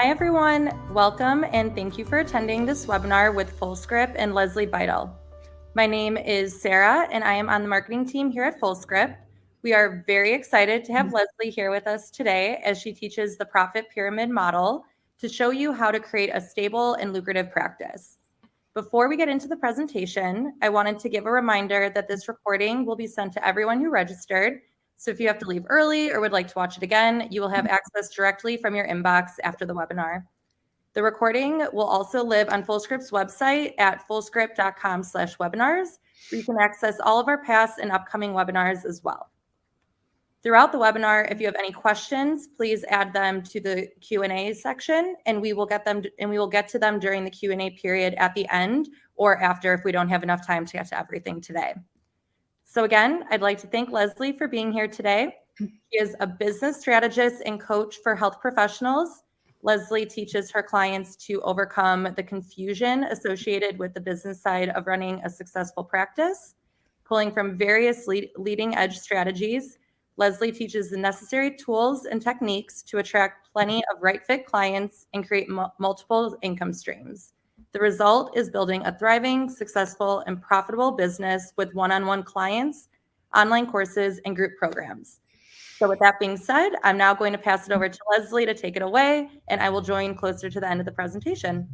Hi, everyone. Welcome and thank you for attending this webinar with FullScript and Lesli Bitel. My name is Sarah and I am on the marketing team here at FullScript. We are very excited to have Lesli here with us today as she teaches the profit pyramid model to show you how to create a stable and lucrative practice. Before we get into the presentation, I wanted to give a reminder that this recording will be sent to everyone who registered. So if you have to leave early or would like to watch it again, you will have access directly from your inbox after the webinar. The recording will also live on FullScript's website at fullscript.com/webinars, where you can access all of our past and upcoming webinars as well. Throughout the webinar, if you have any questions, please add them to the Q&A section, and we will get to them during the Q&A period at the end or after if we don't have enough time to get to everything today. So again, I'd like to thank Lesli for being here today. She is a business strategist and coach for health professionals. Lesli teaches her clients to overcome the confusion associated with the business side of running a successful practice. Pulling from various leading edge strategies, Lesli teaches the necessary tools and techniques to attract plenty of right fit clients and create multiple income streams. The result is building a thriving, successful, and profitable business with one-on-one clients, online courses, and group programs. So with that being said, I'm now going to pass it over to Lesli to take it away, and I will join closer to the end of the presentation.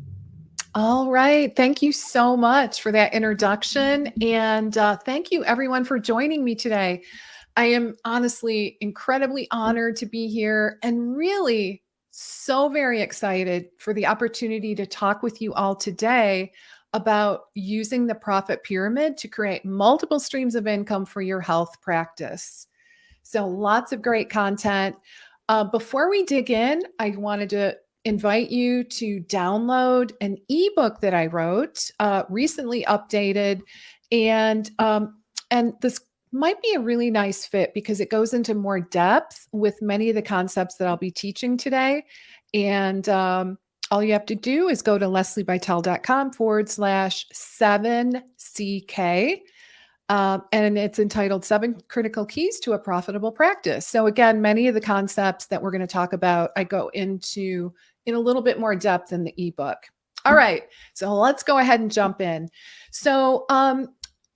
All right. Thank you so much for that introduction. And thank you everyone for joining me today. I am honestly incredibly honored to be here and really so very excited for the opportunity to talk with you all today about using the profit pyramid to create multiple streams of income for your health practice. So lots of great content. Before we dig in, I wanted to invite you to download an ebook that I wrote, recently updated, and this might be a really nice fit because it goes into more depth with many of the concepts that I'll be teaching today. And all you have to do is go to leslibitel.com/7CK. And it's entitled 7 Critical Keys to a Profitable Practice. So again, many of the concepts that we're going to talk about, I go into in a little bit more depth in the ebook. All right, so let's go ahead and jump in. So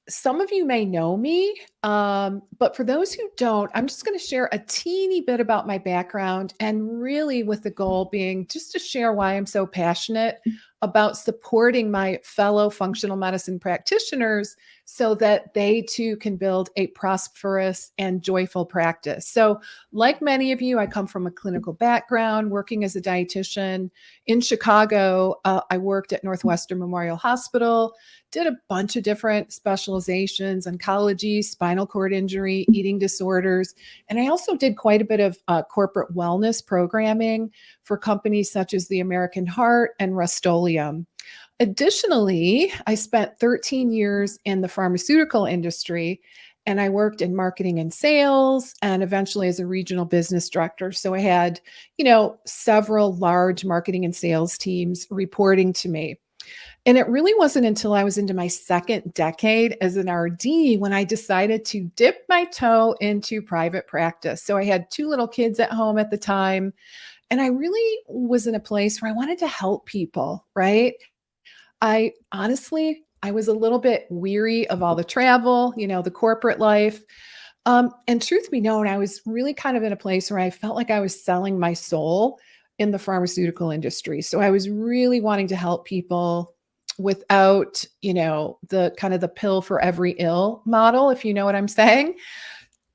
some of you may know me, but for those who don't, I'm just going to share a teeny bit about my background, and really with the goal being just to share why I'm so passionate about supporting my fellow functional medicine practitioners so that they too can build a prosperous and joyful practice. So like many of you, I come from a clinical background working as a dietitian in Chicago. I worked at Northwestern Memorial Hospital, did a bunch of different specializations, oncology, spinal cord injury, eating disorders. And I also did quite a bit of corporate wellness programming for companies such as the American Heart and Rust-Oleum. Additionally, I spent 13 years in the pharmaceutical industry, and I worked in marketing and sales and eventually as a regional business director. So I had, several large marketing and sales teams reporting to me. And it really wasn't until I was into my second decade as an RD when I decided to dip my toe into private practice. So I had 2 little kids at home at the time, and I really was in a place where I wanted to help people, right? I was a little bit weary of all the travel, the corporate life. And truth be known, I was really kind of in a place where I felt like I was selling my soul in the pharmaceutical industry. So I was really wanting to help people without, the kind of the pill for every ill model, if you know what I'm saying.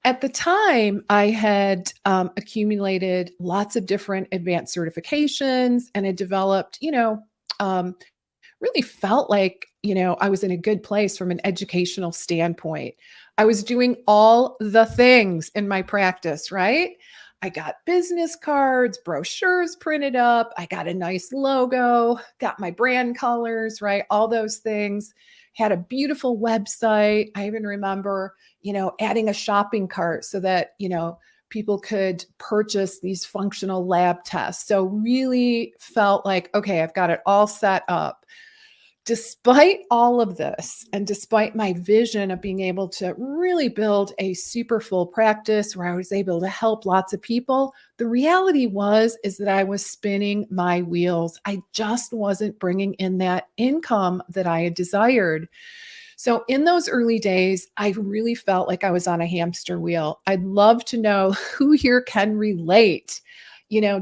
At the time, I had accumulated lots of different advanced certifications and had developed, really felt like, I was in a good place from an educational standpoint. I was doing all the things in my practice, right? I got business cards, brochures printed up. I got a nice logo, got my brand colors, right? All those things. Had a beautiful website. I even remember, adding a shopping cart so that, people could purchase these functional lab tests. So really felt like, okay, I've got it all set up. Despite all of this, and despite my vision of being able to really build a super full practice where I was able to help lots of people, the reality is that I was spinning my wheels. I just wasn't bringing in that income that I had desired. So in those early days, I really felt like I was on a hamster wheel. I'd love to know who here can relate.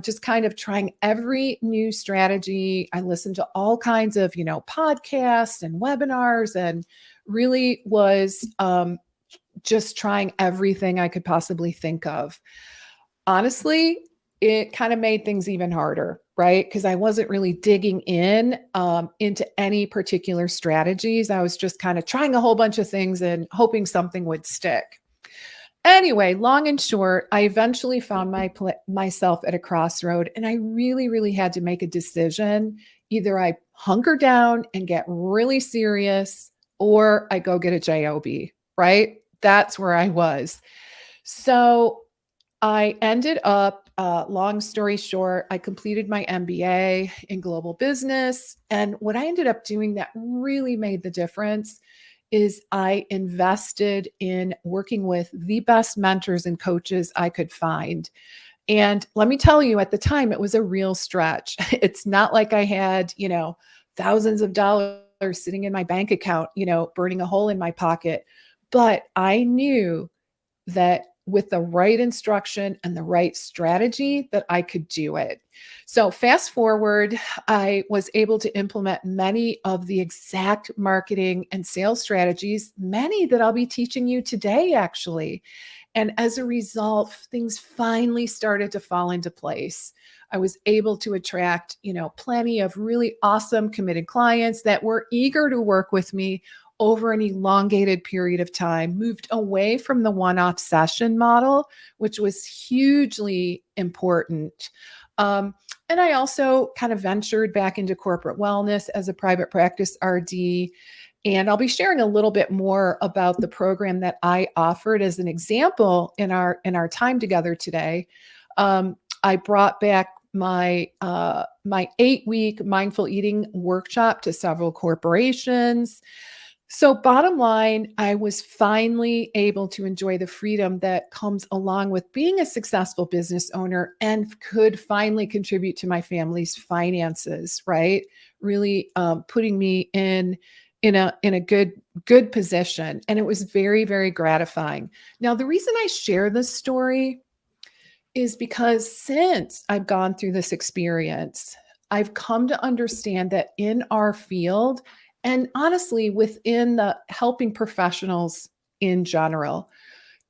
Just kind of trying every new strategy. I listened to all kinds of, podcasts and webinars, and really was just trying everything I could possibly think of. Honestly, it kind of made things even harder, right? Because I wasn't really digging into any particular strategies. I was just kind of trying a whole bunch of things and hoping something would stick. Anyway, long and short, I eventually found myself at a crossroad, and I really, really had to make a decision. Either I hunker down and get really serious, or I go get a job, right? That's where I was. So I ended up, long story short, I completed my MBA in global business. And what I ended up doing that really made the difference is I invested in working with the best mentors and coaches I could find. And let me tell you, at the time, it was a real stretch. It's not like I had, thousands of dollars sitting in my bank account, burning a hole in my pocket. But I knew that with the right instruction and the right strategy that I could do it. So fast forward, I was able to implement many of the exact marketing and sales strategies, many that I'll be teaching you today, actually. And as a result, things finally started to fall into place. I was able to attract, plenty of really awesome committed clients that were eager to work with me over an elongated period of time, moved away from the one-off session model, which was hugely important. And I also kind of ventured back into corporate wellness as a private practice RD. And I'll be sharing a little bit more about the program that I offered as an example in our time together today. I brought back my 8-week mindful eating workshop to several corporations. So bottom line, I was finally able to enjoy the freedom that comes along with being a successful business owner, and could finally contribute to my family's finances, right? Really putting me in a good position. And it was very, very gratifying. Now, the reason I share this story is because since I've gone through this experience, I've come to understand that in our field, and honestly, within the helping professionals in general,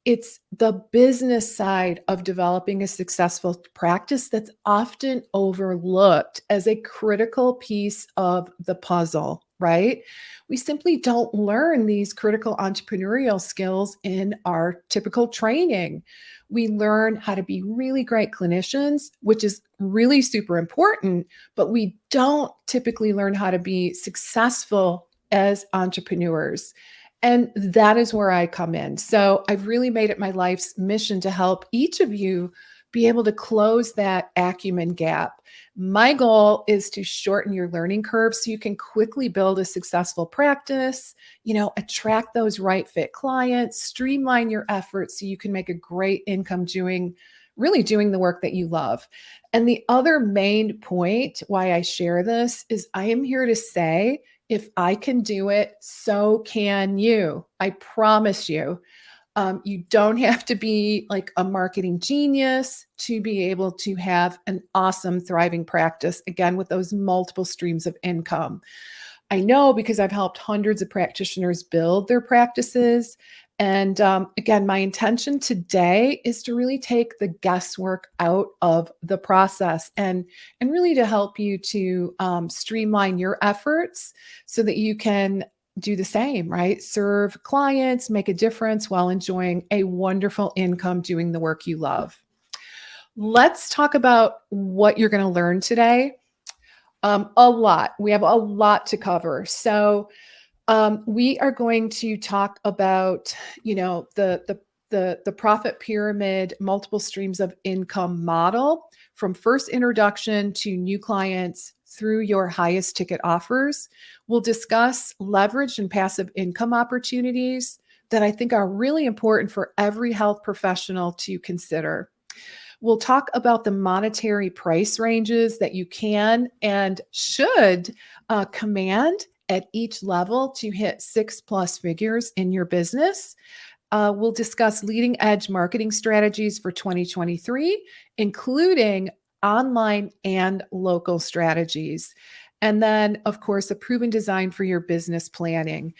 it's the business side of developing a successful practice that's often overlooked as a critical piece of the puzzle, right? We simply don't learn these critical entrepreneurial skills in our typical training. We learn how to be really great clinicians, which is really super important, but we don't typically learn how to be successful as entrepreneurs. And that is where I come in. So I've really made it my life's mission to help each of you be able to close that acumen gap. My goal is to shorten your learning curve so you can quickly build a successful practice, attract those right fit clients, streamline your efforts so you can make a great income doing the work that you love. And the other main point why I share this is I am here to say, if I can do it, so can you. I promise you. You don't have to be like a marketing genius to be able to have an awesome, thriving practice, again, with those multiple streams of income. I know because I've helped hundreds of practitioners build their practices. And again, my intention today is to really take the guesswork out of the process, and really to help you to streamline your efforts so that you can do the same, right? Serve clients, make a difference while enjoying a wonderful income doing the work you love. Let's talk about what you're going to learn today. A lot. We have a lot to cover. So we are going to talk about, the the profit pyramid, multiple streams of income model from first introduction to new clients through your highest ticket offers. We'll discuss leveraged and passive income opportunities that I think are really important for every health professional to consider. We'll talk about the monetary price ranges that you can and should command at each level to hit 6+ figures in your business. We'll discuss leading edge marketing strategies for 2023, including online and local strategies. And then, of course, a proven design for your business planning.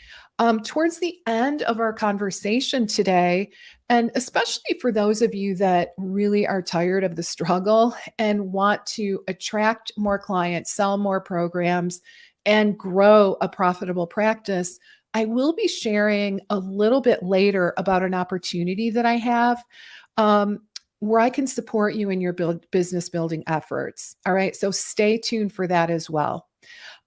Towards the end of our conversation today, and especially for those of you that really are tired of the struggle and want to attract more clients, sell more programs, and grow a profitable practice, I will be sharing a little bit later about an opportunity that I have where I can support you in your business building efforts. All right. So stay tuned for that as well.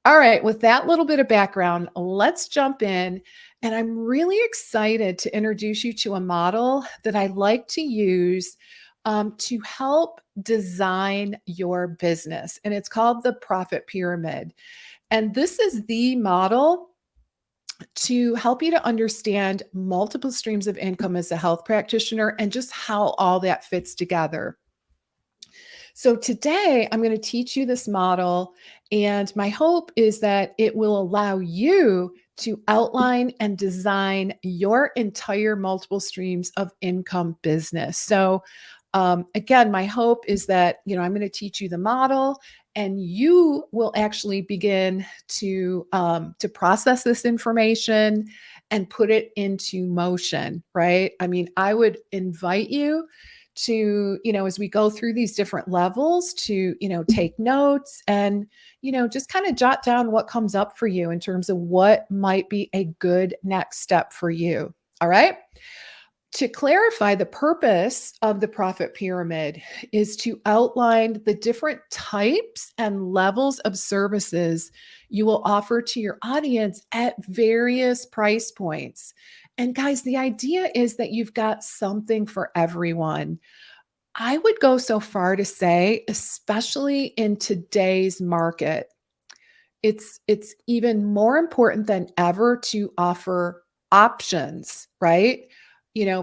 All right. With that little bit of background, let's jump in. And I'm really excited to introduce you to a model that I like to use to help design your business. And it's called the profit pyramid. And this is the model to help you to understand multiple streams of income as a health practitioner and just how all that fits together. So today I'm going to teach you this model, and my hope is that it will allow you to outline and design your entire multiple streams of income business. So again, my hope is that, I'm going to teach you the model and you will actually begin to process this information and put it into motion, right? I mean, I would invite you to, as we go through these different levels to, take notes and, just kind of jot down what comes up for you in terms of what might be a good next step for you. All right. To clarify, the purpose of the profit pyramid is to outline the different types and levels of services you will offer to your audience at various price points. And guys, the idea is that you've got something for everyone. I would go so far to say, especially in today's market, it's even more important than ever to offer options, right?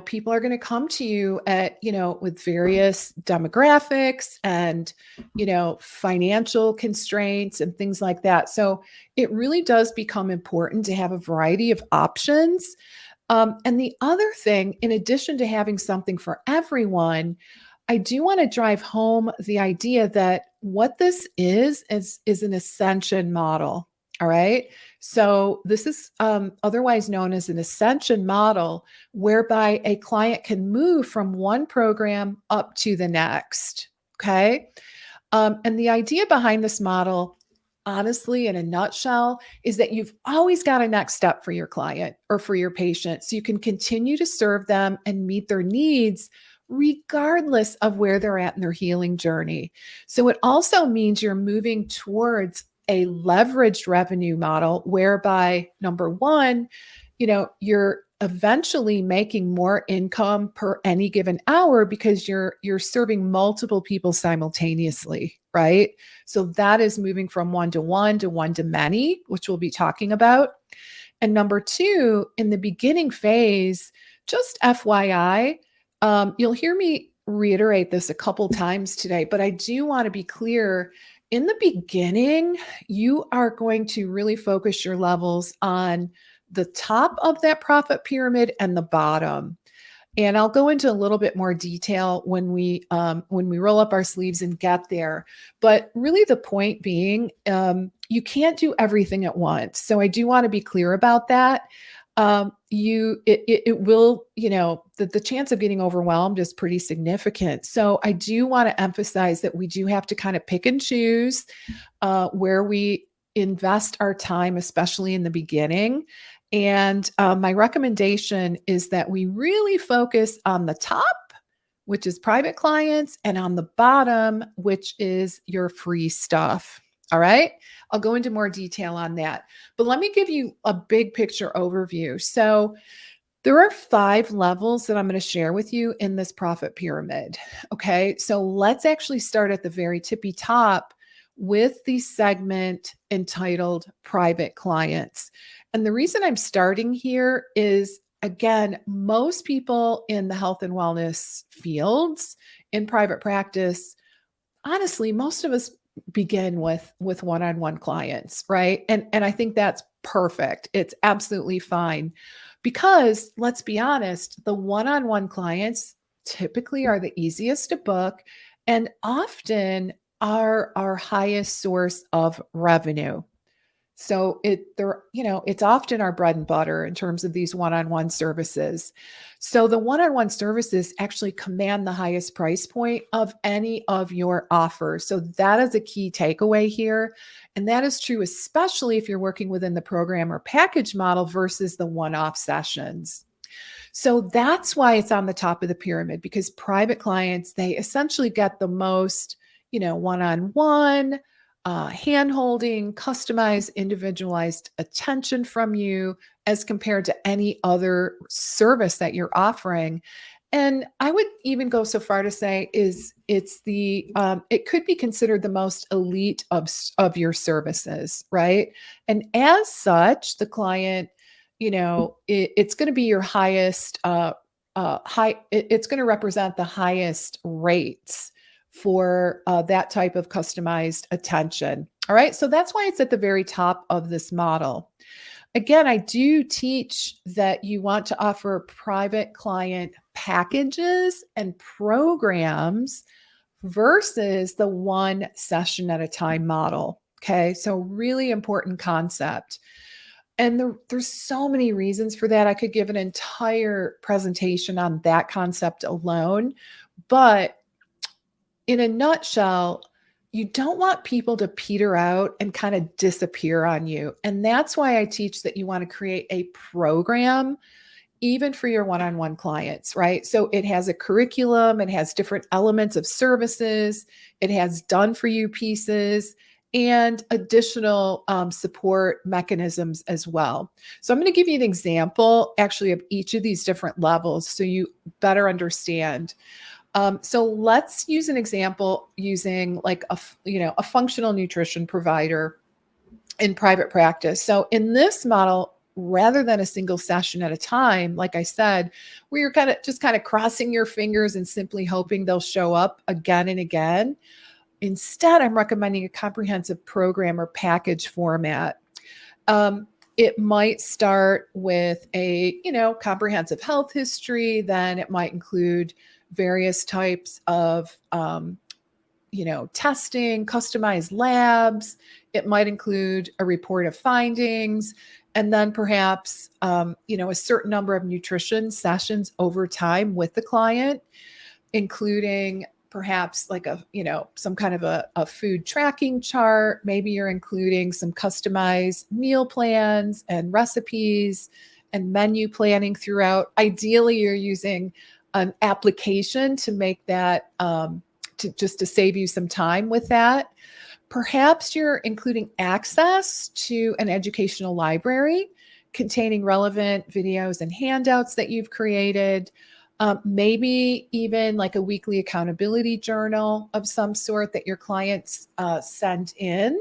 People are going to come to you at, with various demographics and, financial constraints and things like that. So it really does become important to have a variety of options. And the other thing, in addition to having something for everyone, I do want to drive home the idea that what this is an ascension model. All right. So this is otherwise known as an ascension model, whereby a client can move from one program up to the next. Okay. And the idea behind this model, honestly, in a nutshell, is that you've always got a next step for your client or for your patient. So you can continue to serve them and meet their needs regardless of where they're at in their healing journey. So it also means you're moving towards a leveraged revenue model whereby, number one, you're eventually making more income per any given hour because you're serving multiple people simultaneously, right? So that is moving from one to one to many, which we'll be talking about. And number two, in the beginning phase, just FYI, you'll hear me reiterate this a couple times today, but I do want to be clear. In the beginning, you are going to really focus your levels on the top of that profit pyramid and the bottom. And I'll go into a little bit more detail when we roll up our sleeves and get there. But really, the point being, you can't do everything at once. So I do want to be clear about that. It will, the chance of getting overwhelmed is pretty significant. So I do want to emphasize that we do have to kind of pick and choose where we invest our time, especially in the beginning. And my recommendation is that we really focus on the top, which is private clients, and on the bottom, which is your free stuff. All right. I'll go into more detail on that. But let me give you a big picture overview. So There are 5 levels that I'm going to share with you in this profit pyramid. Okay. So let's actually start at the very tippy top with the segment entitled private clients. And the reason I'm starting here is, again, most people in the health and wellness fields in private practice, honestly, most of us begin with one-on-one clients, right? And I think that's perfect. It's absolutely fine, because let's be honest, the one-on-one clients typically are the easiest to book and often are our highest source of revenue. So it's often our bread and butter in terms of these one-on-one services. So the one-on-one services actually command the highest price point of any of your offers. So that is a key takeaway here. And that is true, especially if you're working within the program or package model versus the one-off sessions. So that's why it's on the top of the pyramid, because private clients, they essentially get the most, one-on-one, hand-holding, customized, individualized attention from you as compared to any other service that you're offering. And I would even go so far to say it could be considered the most elite of your services, right? And as such, the client, it's going to be your highest it's going to represent the highest rates for that type of customized attention. All right. So that's why it's at the very top of this model. Again, I do teach that you want to offer private client packages and programs versus the one session at a time model. Okay. So, really important concept. And there's so many reasons for that. I could give an entire presentation on that concept alone. But in a nutshell, you don't want people to peter out and kind of disappear on you. And that's why I teach that you want to create a program even for your one-on-one clients, right? So it has a curriculum, it has different elements of services, it has done for you pieces, and additional support mechanisms as well. So I'm going to give you an example actually of each of these different levels so you better understand. So let's use an example using like a functional nutrition provider in private practice. So in this model, rather than a single session at a time, like I said, where you're kind of crossing your fingers and simply hoping they'll show up again and again. Instead, I'm recommending a comprehensive program or package format. It might start with a, comprehensive health history. Then it might include various types of, testing, customized labs. It might include a report of findings, and then perhaps, a certain number of nutrition sessions over time with the client, including perhaps like some kind of a food tracking chart. Maybe you're including some customized meal plans and recipes and menu planning throughout. Ideally, you're using an application to make that, to save you some time with that. Perhaps you're including access to an educational library containing relevant videos and handouts that you've created. Maybe even like a weekly accountability journal of some sort that your clients send in.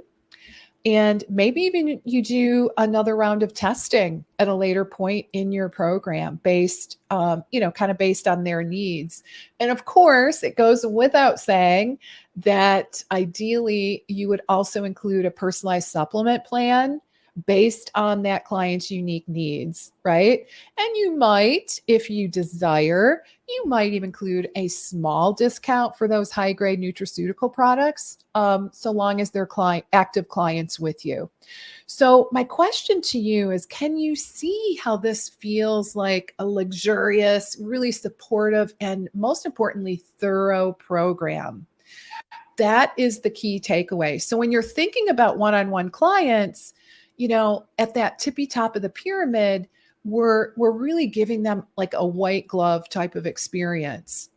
And maybe even you do another round of testing at a later point in your program based, kind of based on their needs. And of course, it goes without saying that ideally you would also include a personalized supplement plan based on that client's unique needs, right? And you might, if you desire, you might even include a small discount for those high-grade nutraceutical products, so long as they're active clients with you. So my question to you is, can you see how this feels like a luxurious, really supportive, and most importantly, thorough program? That is the key takeaway. So when you're thinking about one-on-one clients, at that tippy top of the pyramid, we're really giving them like a white glove type of experience.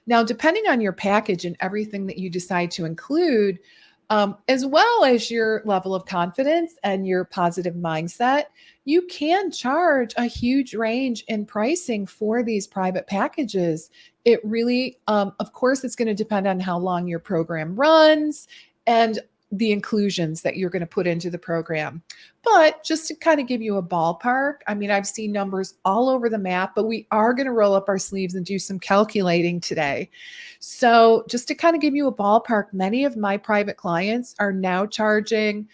Now, depending on your package and everything that you decide to include, as well as your level of confidence and your positive mindset, you can charge a huge range in pricing for these private packages. It really, of course, it's going to depend on how long your program runs and the inclusions that you're going to put into the program. But just to kind of give you a ballpark, I mean, I've seen numbers all over the map, but we are going to roll up our sleeves and do some calculating today. So just to kind of give you a ballpark, many of my private clients are now charging,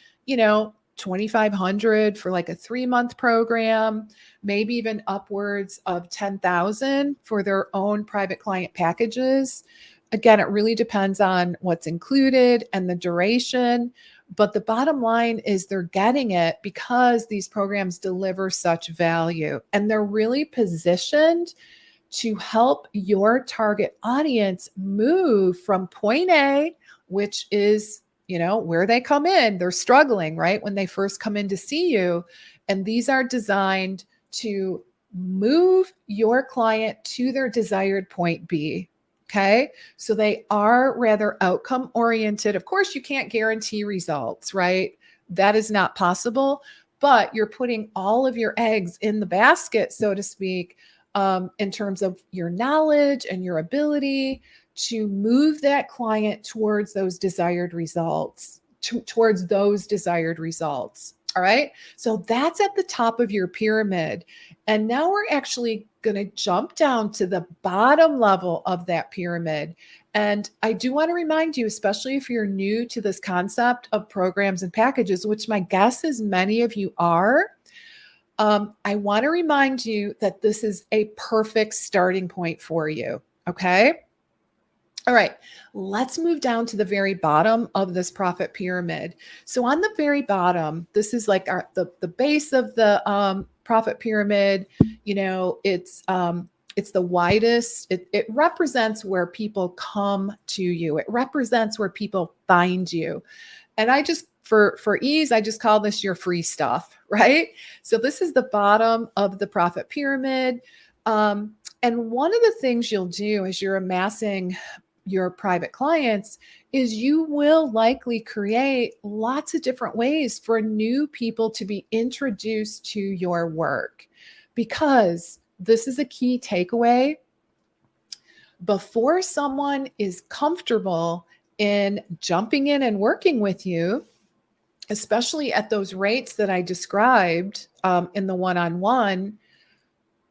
2,500 for like a 3-month program, maybe even upwards of 10,000 for their own private client packages. Again, it really depends on what's included and the duration. But the bottom line is they're getting it because these programs deliver such value, and they're really positioned to help your target audience move from point A, which is, where they come in. They're struggling, right? When they first come in to see you. And these are designed to move your client to their desired point B. Okay. So they are rather outcome oriented. Of course, you can't guarantee results, right? That is not possible, but you're putting all of your eggs in the basket, so to speak, in terms of your knowledge and your ability to move that client towards those desired results, towards those desired results. All right. So that's at the top of your pyramid. And now we're actually going to jump down to the bottom level of that pyramid. And I do want to remind you, especially if you're new to this concept of programs and packages, which my guess is many of you are, I want to remind you that this is a perfect starting point for you. Okay. All right, let's move down to the very bottom of this profit pyramid. So on the very bottom, this is like the base of the profit pyramid. It's the widest. It represents where people come to you. It represents where people find you. And I just, for ease, I just call this your free stuff, right? So this is the bottom of the profit pyramid. And one of the things you'll do as you're amassing your private clients is you will likely create lots of different ways for new people to be introduced to your work, because this is a key takeaway. Before someone is comfortable in jumping in and working with you, especially at those rates that I described in the one-on-one,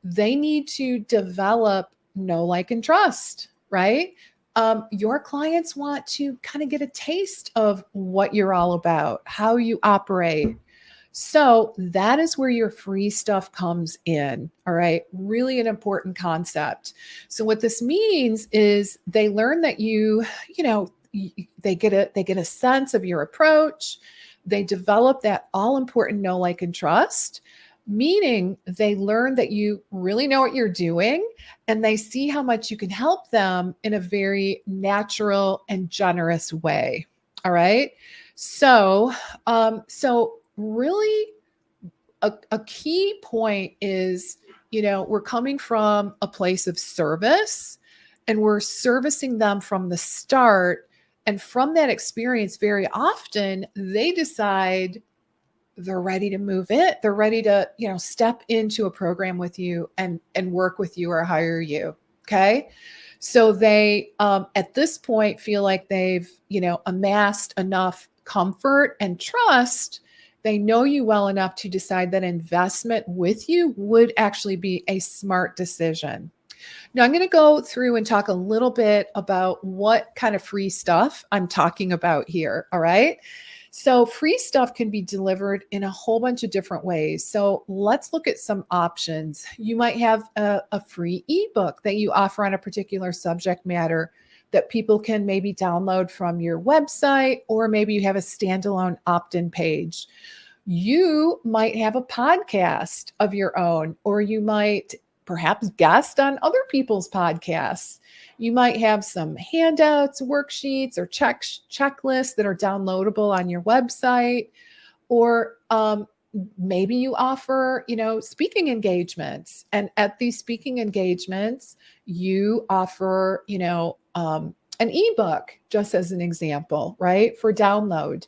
they need to develop know, like, and trust, right? Your clients want to kind of get a taste of what you're all about, how you operate. So that is where your free stuff comes in. All right. Really an important concept. So what this means is they learn that they get a sense of your approach. They develop that all important know, like, and trust, meaning they learn that you really know what you're doing, and they see how much you can help them in a very natural and generous way. All right. So really a key point is, we're coming from a place of service, and we're servicing them from the start. And from that experience, very often they decide they're ready to move it. They're ready to, step into a program with you and work with you or hire you. Okay. So they, at this point, feel like they've, amassed enough comfort and trust. They know you well enough to decide that investment with you would actually be a smart decision. Now, I'm going to go through and talk a little bit about what kind of free stuff I'm talking about here. All right. So free stuff can be delivered in a whole bunch of different ways. So let's look at some options. You might have a free ebook that you offer on a particular subject matter that people can maybe download from your website, or maybe you have a standalone opt-in page. You might have a podcast of your own, or you might perhaps guest on other people's podcasts. You might have some handouts, worksheets, or checklists that are downloadable on your website, or maybe you offer, speaking engagements. And at these speaking engagements, you offer, an ebook, just as an example, right, for download.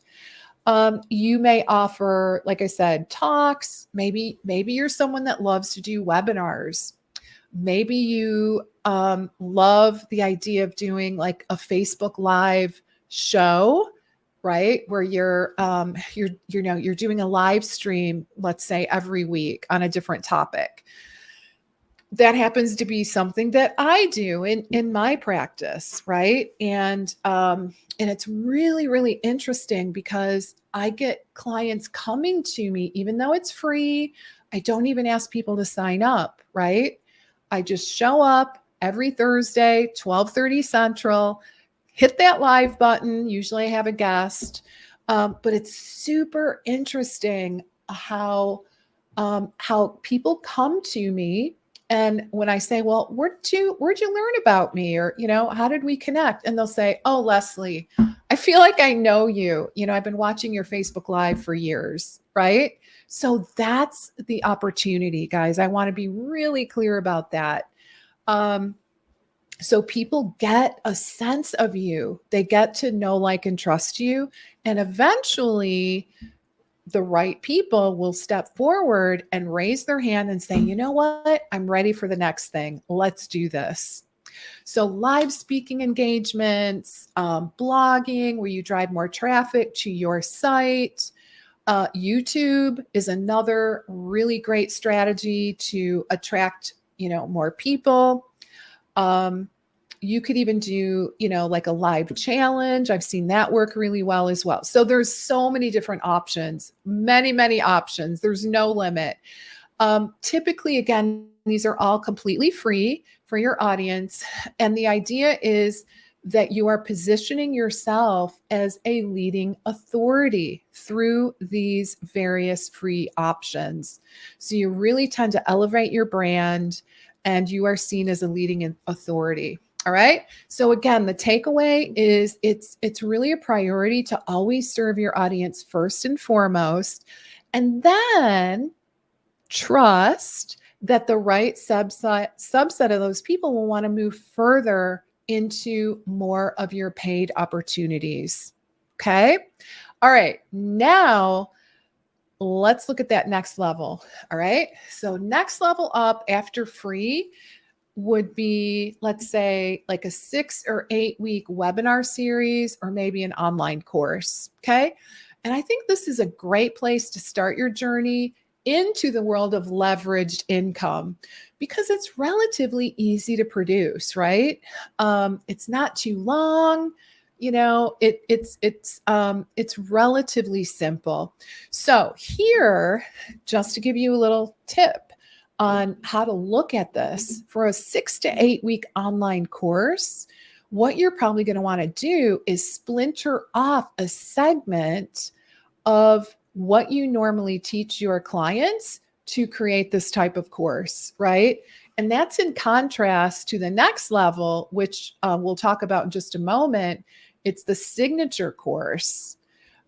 You may offer, like I said, talks. Maybe you're someone that loves to do webinars. Maybe you love the idea of doing like a Facebook Live show, right? Where you're doing a live stream, let's say every week on a different topic. That happens to be something that I do in my practice, right? And it's really, really interesting because I get clients coming to me, even though it's free. I don't even ask people to sign up, right? I just show up every Thursday, 12:30 Central, hit that live button. Usually I have a guest, but it's super interesting how people come to me. And when I say, well, where'd you learn about me? Or, how did we connect? And they'll say, oh, Lesli, I feel like I know you. I've been watching your Facebook Live for years, right? So that's the opportunity, guys. I want to be really clear about that. So people get a sense of you. They get to know, like, and trust you. And eventually the right people will step forward and raise their hand and say, you know what? I'm ready for the next thing. Let's do this. So live speaking engagements, blogging, where you drive more traffic to your site. YouTube is another really great strategy to attract, more people. You could even do, like a live challenge. I've seen that work really well as well. So there's so many different options, many, many options. There's no limit. Typically, again, these are all completely free for your audience. And the idea is that you are positioning yourself as a leading authority through these various free options. So you really tend to elevate your brand and you are seen as a leading authority. All right. So again, the takeaway is it's really a priority to always serve your audience first and foremost, and then trust that the right subset of those people will want to move further into more of your paid opportunities. Okay. All right. Now let's look at that next level. All right. So next level up after free would be, let's say, like a 6 or 8 week webinar series, or maybe an online course. Okay. And I think this is a great place to start your journey into the world of leveraged income because it's relatively easy to produce, right? It's not too long. It's relatively simple. So here, just to give you a little tip on how to look at this for a 6 to 8 week online course, what you're probably going to want to do is splinter off a segment of what you normally teach your clients to create this type of course, right? And that's in contrast to the next level, which we'll talk about in just a moment. It's the signature course.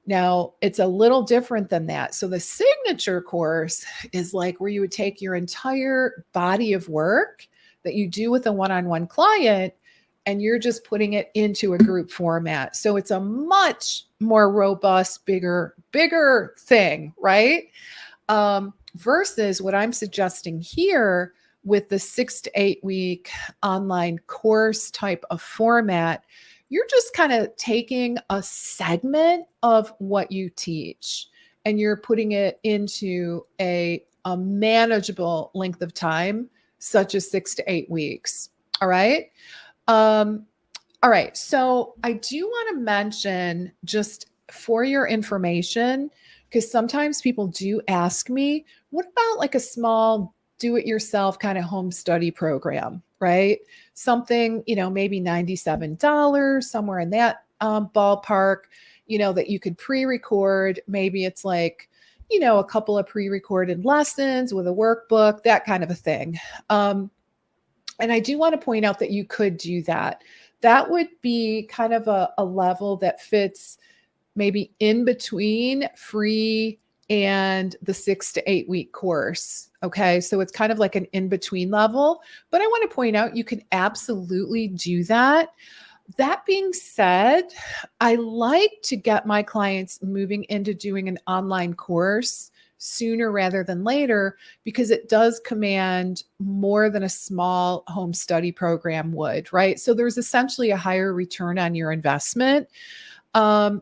Now, it's a little different than that. So the signature course is like where you would take your entire body of work that you do with a one-on-one client, and you're just putting it into a group format. So it's a much more robust, bigger thing, right? Versus what I'm suggesting here with the 6 to 8 week online course type of format. You're just kind of taking a segment of what you teach and you're putting it into a manageable length of time, such as 6 to 8 weeks. All right. All right. So I do want to mention, just for your information, because sometimes people do ask me, what about like a small do-it-yourself kind of home study program, right? Something, maybe $97, somewhere in that ballpark, that you could pre-record. Maybe it's like, a couple of pre-recorded lessons with a workbook, that kind of a thing. And I do want to point out that you could do that. That would be kind of a level that fits maybe in between free and the 6 to 8 week course. Okay. So it's kind of like an in-between level, but I want to point out you can absolutely do that. That being said, I like to get my clients moving into doing an online course sooner rather than later because it does command more than a small home study program would, right? So there's essentially a higher return on your investment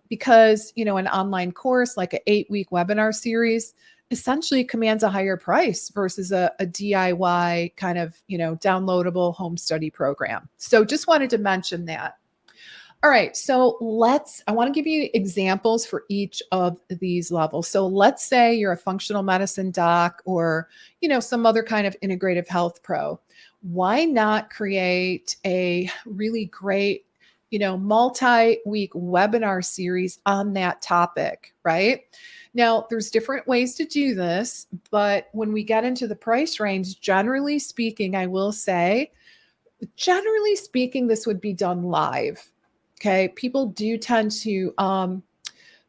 because, an online course like an 8-week webinar series essentially commands a higher price versus a DIY kind of, downloadable home study program. So just wanted to mention that. All right, so I want to give you examples for each of these levels. So let's say you're a functional medicine doc or, some other kind of integrative health pro. Why not create a really great, multi-week webinar series on that topic, right? Now, there's different ways to do this, but when we get into the price range, generally speaking, I will say, this would be done live. Okay. People do tend to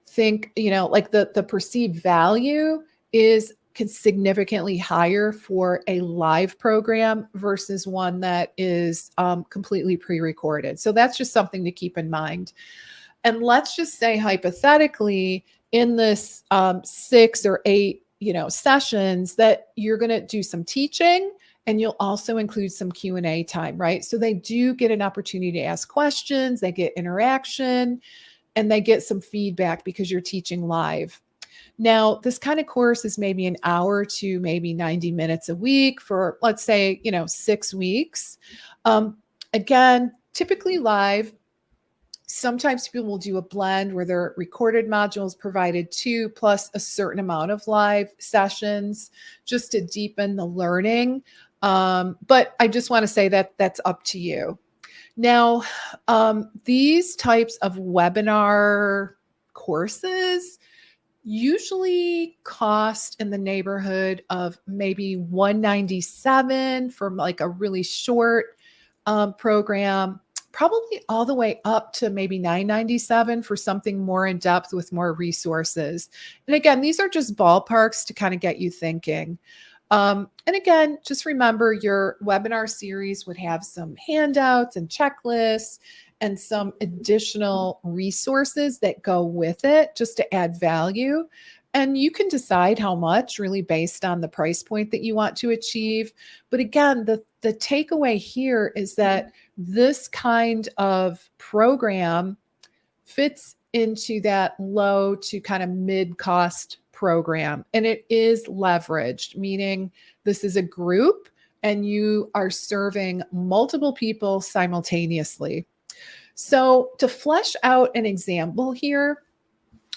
think, like the perceived value is significantly higher for a live program versus one that is completely pre-recorded. So that's just something to keep in mind. And let's just say hypothetically, in this 6 or 8, sessions that you're going to do some teaching and you'll also include some Q&A time, right? So they do get an opportunity to ask questions, they get interaction, and they get some feedback because you're teaching live. Now, this kind of course is maybe an hour to maybe 90 minutes a week for, let's say, 6 weeks. Again, typically live. Sometimes people will do a blend where they're recorded modules provided too, plus a certain amount of live sessions just to deepen the learning. But I just want to say that that's up to you. Now, these types of webinar courses usually cost in the neighborhood of maybe $197 for like a really short program, probably all the way up to maybe $997 for something more in depth with more resources. And again, these are just ballparks to kind of get you thinking. And again, just remember your webinar series would have some handouts and checklists and some additional resources that go with it just to add value. And you can decide how much really based on the price point that you want to achieve. But again, the takeaway here is that this kind of program fits into that low to kind of mid cost program. And it is leveraged, meaning this is a group and you are serving multiple people simultaneously. So to flesh out an example here,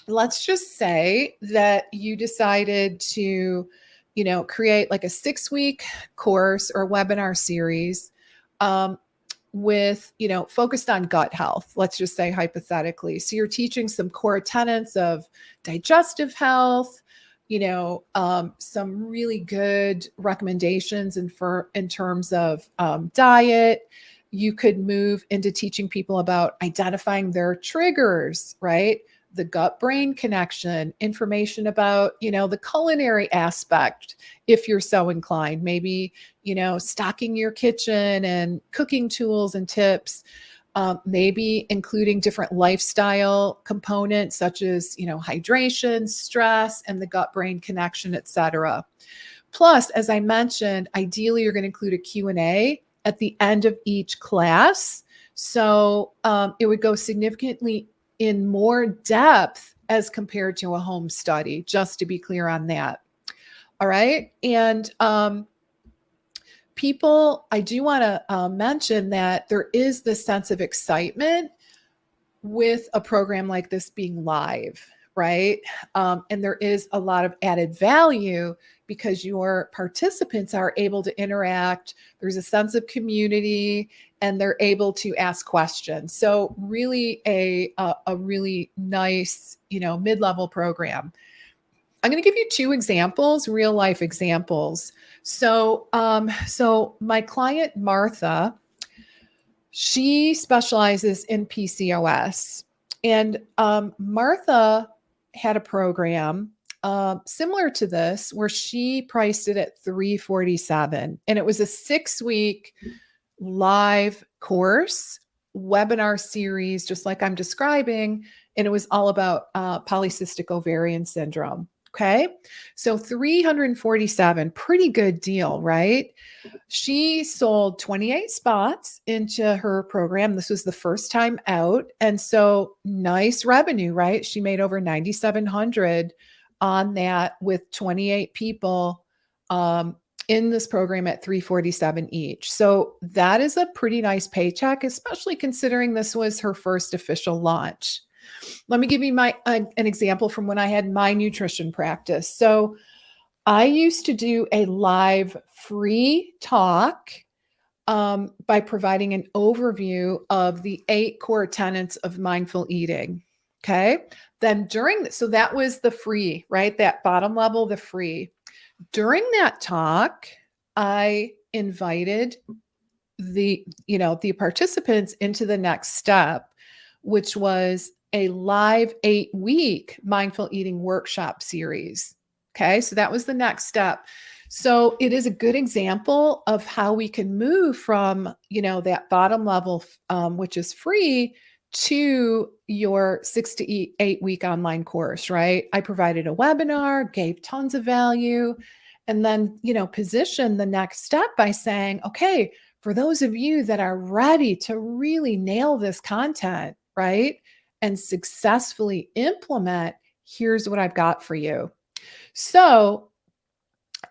let's just say that you decided to, create like a 6-week course or webinar series with, focused on gut health, let's just say hypothetically. So you're teaching some core tenets of digestive health, some really good recommendations in terms of diet. You could move into teaching people about identifying their triggers, right? The gut-brain connection, information about, the culinary aspect, if you're so inclined, maybe, stocking your kitchen and cooking tools and tips, maybe including different lifestyle components such as, hydration, stress, and the gut-brain connection, et cetera. Plus, as I mentioned, ideally, you're going to include a Q&A at the end of each class. So it would go significantly in more depth as compared to a home study, just to be clear on that. All right. And I do want to mention that there is this sense of excitement with a program like this being live, right? And there is a lot of added value because your participants are able to interact. There's a sense of community and they're able to ask questions. So really a really nice, mid-level program. I'm going to give you 2 examples, real life examples. So my client, Martha, she specializes in PCOS. And Martha had a program similar to this where she priced it at $347. And it was a 6-week live course webinar series, just like I'm describing, and it was all about polycystic ovarian syndrome. Okay. So 347, pretty good deal, right? She sold 28 spots into her program. This was the first time out. And so nice revenue, right? She made over 9,700 on that with 28 people in this program at 347 each. So that is a pretty nice paycheck, especially considering this was her first official launch. Let me give you an example from when I had my nutrition practice. So I used to do a live free talk by providing an overview of the 8 core tenets of mindful eating. Okay. Then so that was the free, right? That bottom level, the free. During that talk, I invited the participants into the next step, which was a live 8-week mindful eating workshop series. Okay, so that was the next step. So it is a good example of how we can move from, that bottom level, which is free, to your 6 to 8 week online course, right? I provided a webinar, gave tons of value, and then, position the next step by saying, okay, for those of you that are ready to really nail this content, right, and successfully implement, here's what I've got for you. So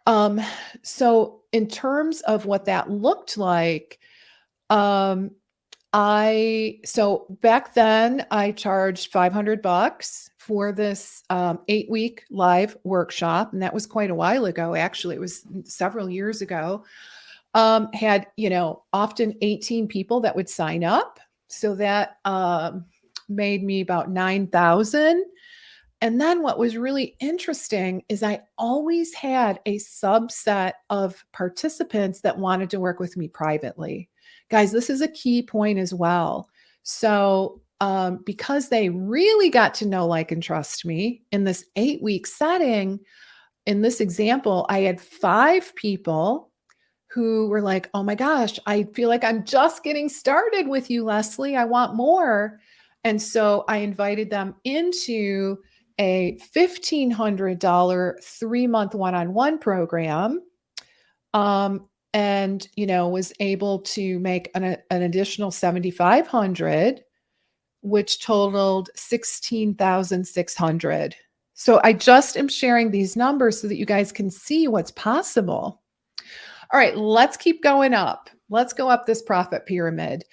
in terms of what that looked like, so back then I charged $500 for this 8-week live workshop, and that was quite a while ago. Actually, it was several years ago. Had often 18 people that would sign up, so that made me about 9,000. And then what was really interesting is I always had a subset of participants that wanted to work with me privately. Guys, this is a key point as well. So because they really got to know, like, and trust me in this 8-week setting, in this example, I had 5 people who were like, oh my gosh, I feel like I'm just getting started with you, Lesli. I want more. And so I invited them into a $1,500 3-month one-on-one program, and was able to make an additional 7,500, which totaled 16,600. So I just am sharing these numbers so that you guys can see what's possible. All right, let's keep going up. Let's go up this profit pyramid.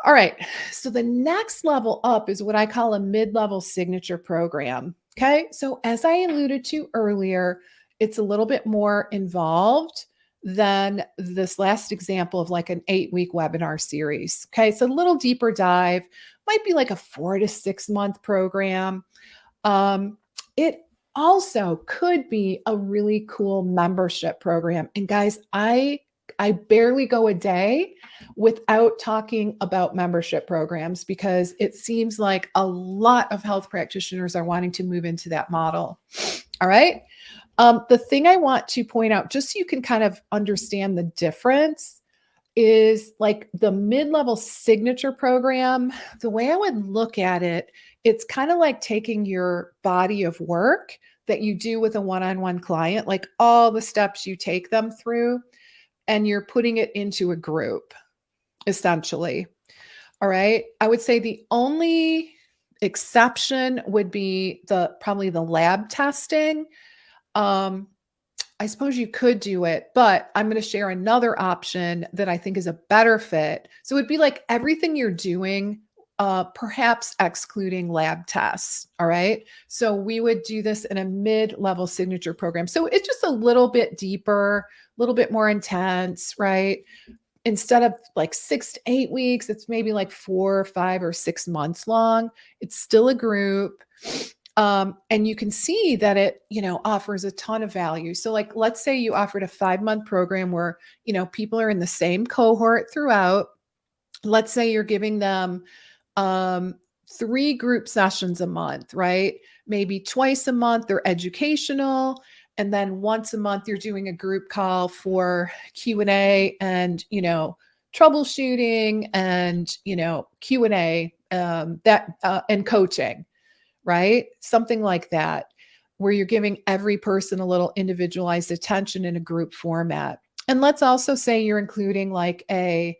All right, so the next level up is what I call a mid-level signature program. Okay, so as I alluded to earlier, it's a little bit more involved than this last example of like an 8-week webinar series. Okay, it's a little deeper dive, might be like a 4 to 6 month program. It also could be a really cool membership program. And guys, I barely go a day without talking about membership programs because it seems like a lot of health practitioners are wanting to move into that model. All right. The thing I want to point out, just so you can kind of understand the difference, is like the mid-level signature program. The way I would look at it, it's kind of like taking your body of work that you do with a one-on-one client, like all the steps you take them through, and you're putting it into a group, essentially. All right. I would say the only exception would be probably the lab testing. I suppose you could do it, but I'm going to share another option that I think is a better fit. So it'd be like everything you're doing, perhaps excluding lab tests. All right. So we would do this in a mid-level signature program. So it's just a little bit deeper, a little bit more intense, right? Instead of like 6 to 8 weeks, it's maybe like 4, 5, or 6 months long. It's still a group. And you can see that it, offers a ton of value. So like, let's say you offered a 5-month program where, people are in the same cohort throughout. Let's say you're giving them 3 group sessions a month, right? Maybe twice a month they're educational. And then once a month you're doing a group call for Q&A and, troubleshooting and, Q&A, and coaching, right? Something like that, where you're giving every person a little individualized attention in a group format. And let's also say you're including like a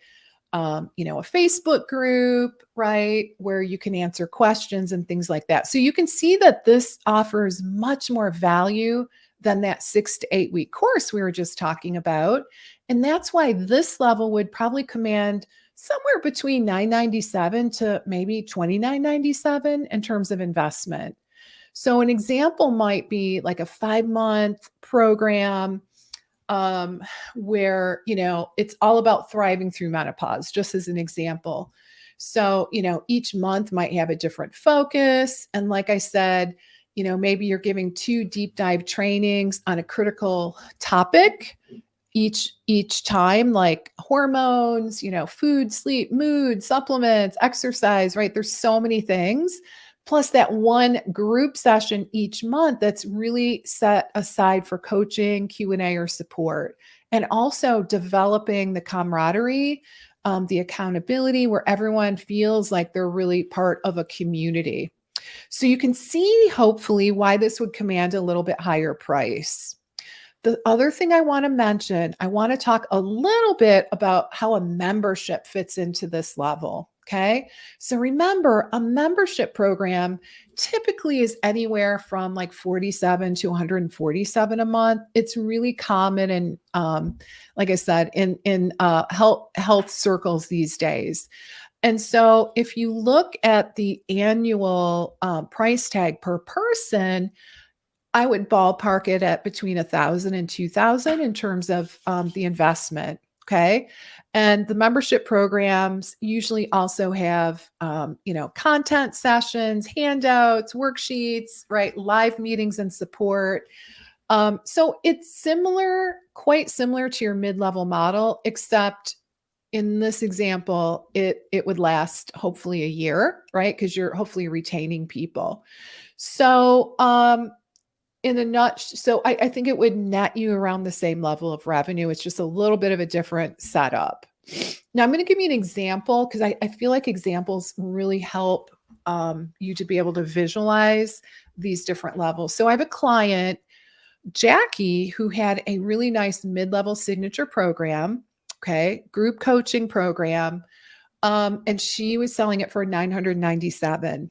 Facebook group, right, where you can answer questions and things like that. So you can see that this offers much more value than that 6 to 8 week course we were just talking about. And that's why this level would probably command somewhere between $9.97 to maybe $29.97 in terms of investment. So an example might be like a 5-month program, where, it's all about thriving through menopause, just as an example. So, each month might have a different focus. And like I said, maybe you're giving 2 deep dive trainings on a critical topic each time, like hormones, food, sleep, mood, supplements, exercise, right? There's so many things. Plus that one group session each month that's really set aside for coaching, Q&A, or support. And also developing the camaraderie, the accountability, where everyone feels like they're really part of a community. So you can see, hopefully, why this would command a little bit higher price. The other thing I want to mention, I want to talk a little bit about how a membership fits into this level. Okay. So remember, a membership program typically is anywhere from like 47 to 147 a month. It's really common in, like I said, in health circles these days. And so if you look at the annual price tag per person, I would ballpark it at between 1,000 and 2,000 in terms of the investment. Okay. And the membership programs usually also have, content sessions, handouts, worksheets, right? Live meetings and support. So it's quite similar to your mid-level model, except in this example, it would last hopefully a year, right? Because you're hopefully retaining people. So, so I think it would net you around the same level of revenue. It's just a little bit of a different setup. Now I'm going to give you an example because I feel like examples really help you to be able to visualize these different levels. So I have a client, Jackie, who had a really nice mid-level signature program, okay, group coaching program, and she was selling it for $997.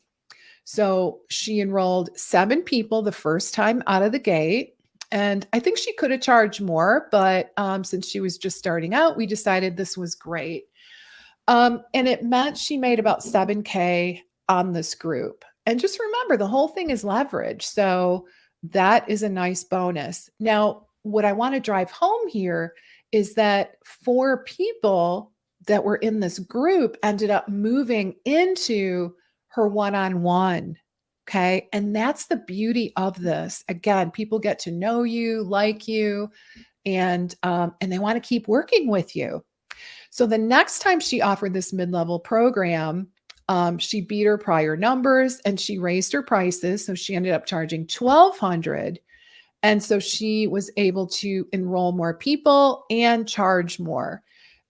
So she enrolled 7 people the first time out of the gate. And I think she could have charged more, but since she was just starting out, we decided this was great. And it meant she made about $7K on this group. And just remember, the whole thing is leverage. So that is a nice bonus. Now, what I want to drive home here is that 4 people that were in this group ended up moving into her one-on-one. Okay. And that's the beauty of this. Again, people get to know you, like you, and they want to keep working with you. So the next time she offered this mid-level program, she beat her prior numbers and she raised her prices. So she ended up charging $1,200. And so she was able to enroll more people and charge more.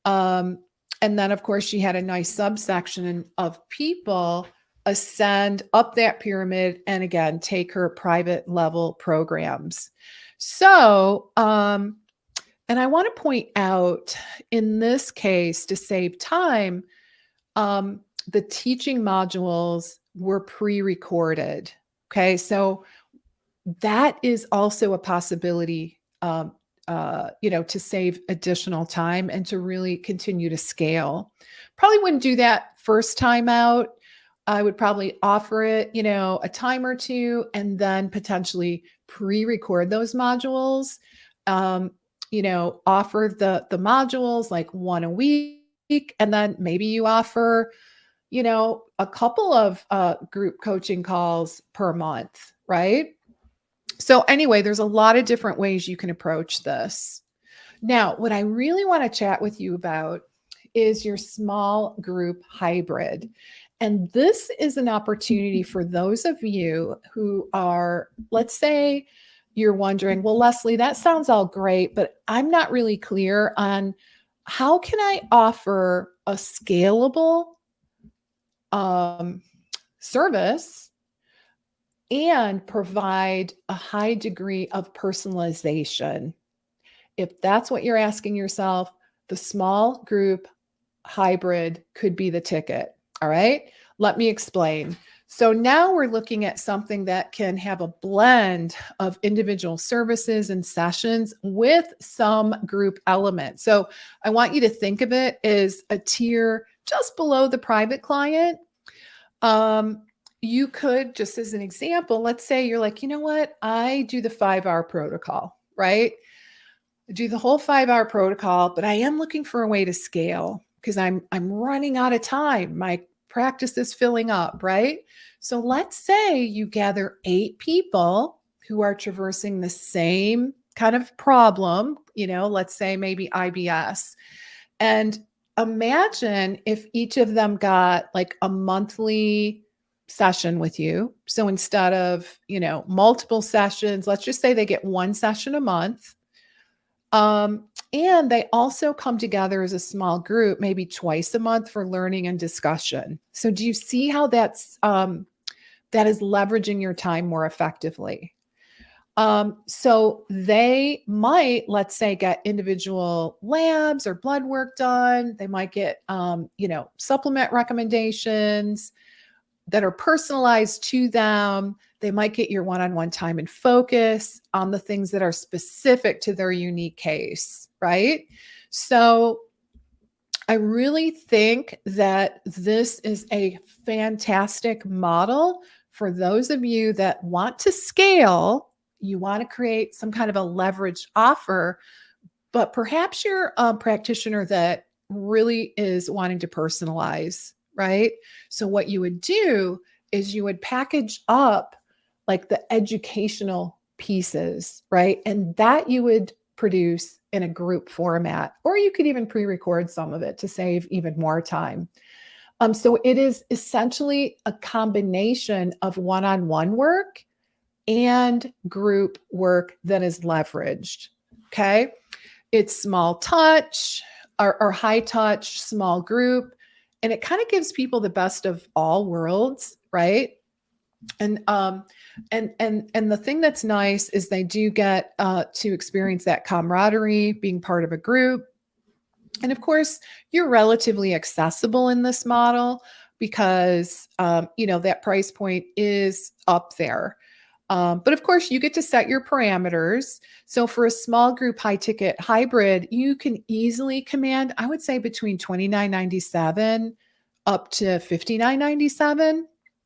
And then, of course, she had a nice subsection of people ascend up that pyramid and again take her private level programs. So and I want to point out, in this case, to save time, the teaching modules were pre-recorded. Okay, so that is also a possibility, to save additional time and to really continue to scale. Probably wouldn't do that first time out. I would probably offer it, a time or two, and then potentially pre-record those modules. Offer the modules like 1 a week, and then maybe you offer, a couple of group coaching calls per month, right? So anyway, there's a lot of different ways you can approach this. Now, what I really want to chat with you about is your small group hybrid. And this is an opportunity for those of you who are, let's say, you're wondering, well, Lesli, that sounds all great, but I'm not really clear on how can I offer a scalable service and provide a high degree of personalization? If that's what you're asking yourself, the small group hybrid could be the ticket. All right. Let me explain. So now we're looking at something that can have a blend of individual services and sessions with some group element. So I want you to think of it as a tier just below the private client. You could, just as an example, let's say you're like, you know what? I do the 5 hour protocol, right? Do the whole 5 hour protocol, but I am looking for a way to scale because I'm running out of time. My practice is filling up, right? So let's say you gather 8 people who are traversing the same kind of problem, let's say maybe IBS. And imagine if each of them got like a monthly session with you. So instead of, multiple sessions, let's just say they get 1 session a month. And they also come together as a small group, maybe twice a month for learning and discussion. So do you see how that is leveraging your time more effectively? So they might, let's say, get individual labs or blood work done. They might get, supplement recommendations that are personalized to them. They might get your one-on-one time and focus on the things that are specific to their unique case, right? So I really think that this is a fantastic model for those of you that want to scale. You want to create some kind of a leveraged offer, but perhaps you're a practitioner that really is wanting to personalize, right? So what you would do is you would package up like the educational pieces, right? And that you would produce in a group format, or you could even pre-record some of it to save even more time. So it is essentially a combination of one-on-one work and group work that is leveraged. Okay. It's small touch or high touch, small group. And it kind of gives people the best of all worlds, right? And the thing that's nice is they do get to experience that camaraderie, being part of a group. And of course, you're relatively accessible in this model because that price point is up there. But of course, you get to set your parameters. So for a small group high ticket hybrid, you can easily command, I would say, between $29.97 up to $59.97,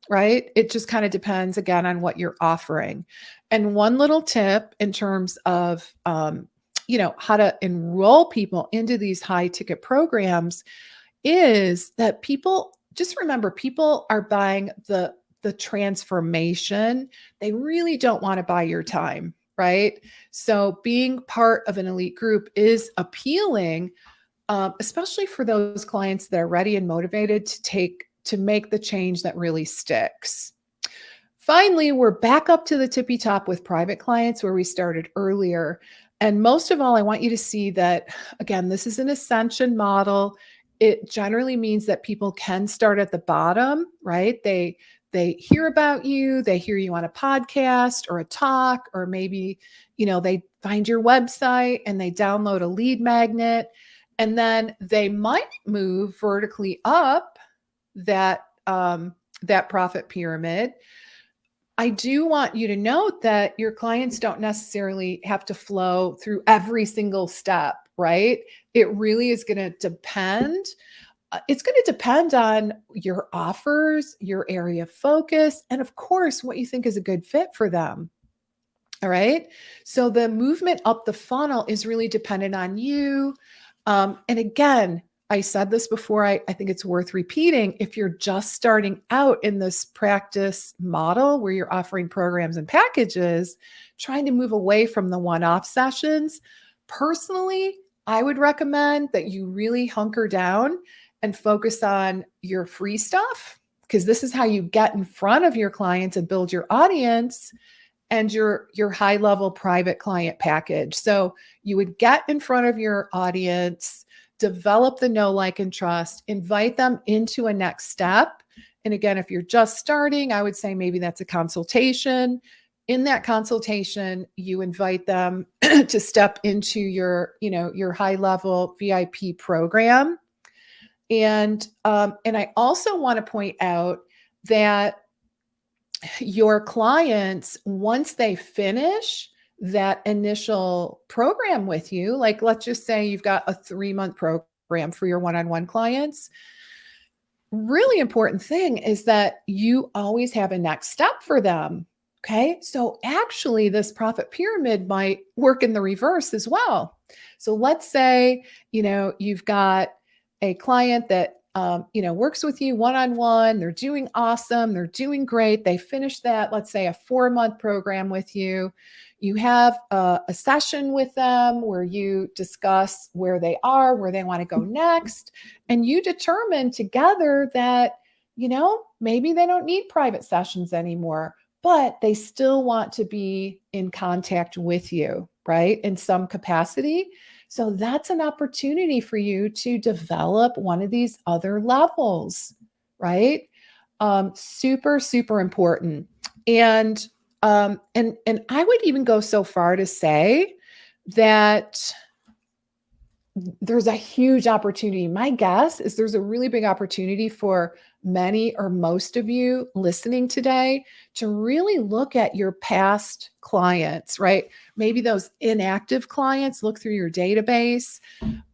right? It just kind of depends, again, on what you're offering. And one little tip in terms of, how to enroll people into these high ticket programs is that just remember, people are buying the transformation. They really don't want to buy your time, right? So being part of an elite group is appealing, especially for those clients that are ready and motivated to make the change that really sticks. Finally, we're back up to the tippy top with private clients where we started earlier. And most of all, I want you to see that, again, this is an ascension model. It generally means that people can start at the bottom, right? They hear about you, they hear you on a podcast or a talk, or maybe, they find your website and they download a lead magnet, and then they might move vertically up that profit pyramid. I do want you to note that your clients don't necessarily have to flow through every single step, right? It really is going to depend. It's going to depend on your offers, your area of focus, and of course, what you think is a good fit for them. All right. So the movement up the funnel is really dependent on you. And again, I said this before, I think it's worth repeating. If you're just starting out in this practice model where you're offering programs and packages, trying to move away from the one-off sessions, personally, I would recommend that you really hunker down and focus on your free stuff, because this is how you get in front of your clients and build your audience, and your high-level private client package. So you would get in front of your audience. develop the know, like, and trust, invite them into a next step. And again, if you're just starting, I would say maybe that's a consultation. In that consultation, you invite them to step into your high level VIP program. And I also want to point out that your clients, once they finish that initial program with you, like let's just say you've got a 3-month program for your one-on-one clients, really important thing is that you always have a next step for them. Okay. So actually, this profit pyramid might work in the reverse as well. So let's say, you've got a client that, works with you one-on-one. They're doing awesome. They're doing great. They finished that, let's say, a 4-month program with you. You have a session with them where you discuss where they are, where they want to go next. And you determine together that, maybe they don't need private sessions anymore, but they still want to be in contact with you, right? In some capacity. So that's an opportunity for you to develop one of these other levels, right? Super, super important. And I would even go so far to say that there's a huge opportunity. My guess is there's a really big opportunity for many or most of you listening today to really look at your past clients, right? Maybe those inactive clients, look through your database.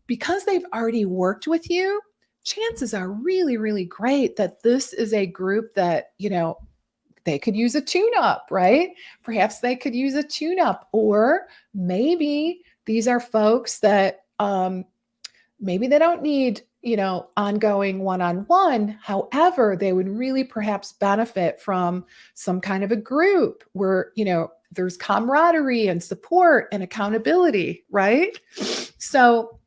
Because they've already worked with you, chances are really, really great that this is a group that, they could use a tune-up, right? Perhaps they could use a tune-up, or maybe these are folks that maybe they don't need, ongoing one-on-one. However, they would really perhaps benefit from some kind of a group where, there's camaraderie and support and accountability, right? So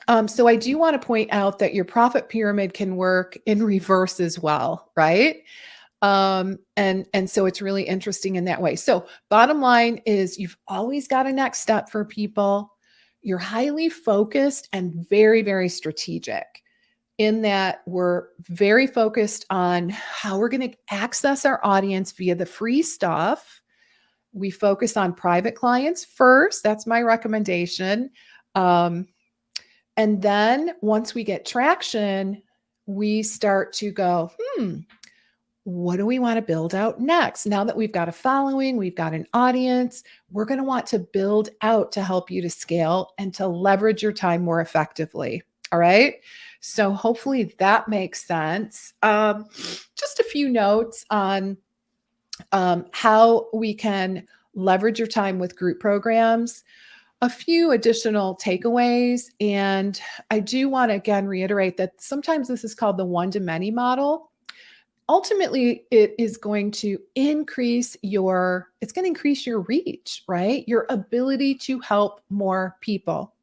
I do want to point out that your profit pyramid can work in reverse as well, right? And so it's really interesting in that way. So bottom line is you've always got a next step for people. You're highly focused and very, very strategic in that we're very focused on how we're going to access our audience via the free stuff. We focus on private clients first. That's my recommendation. And then once we get traction, we start to go, what do we want to build out next? Now that we've got a following, we've got an audience, we're going to want to build out to help you to scale and to leverage your time more effectively. All right. So hopefully that makes sense. Just a few notes on how we can leverage your time with group programs. A few additional takeaways. And I do want to again reiterate that sometimes this is called the one-to-many model. Ultimately, it is going to increase your reach, right? Your ability to help more people,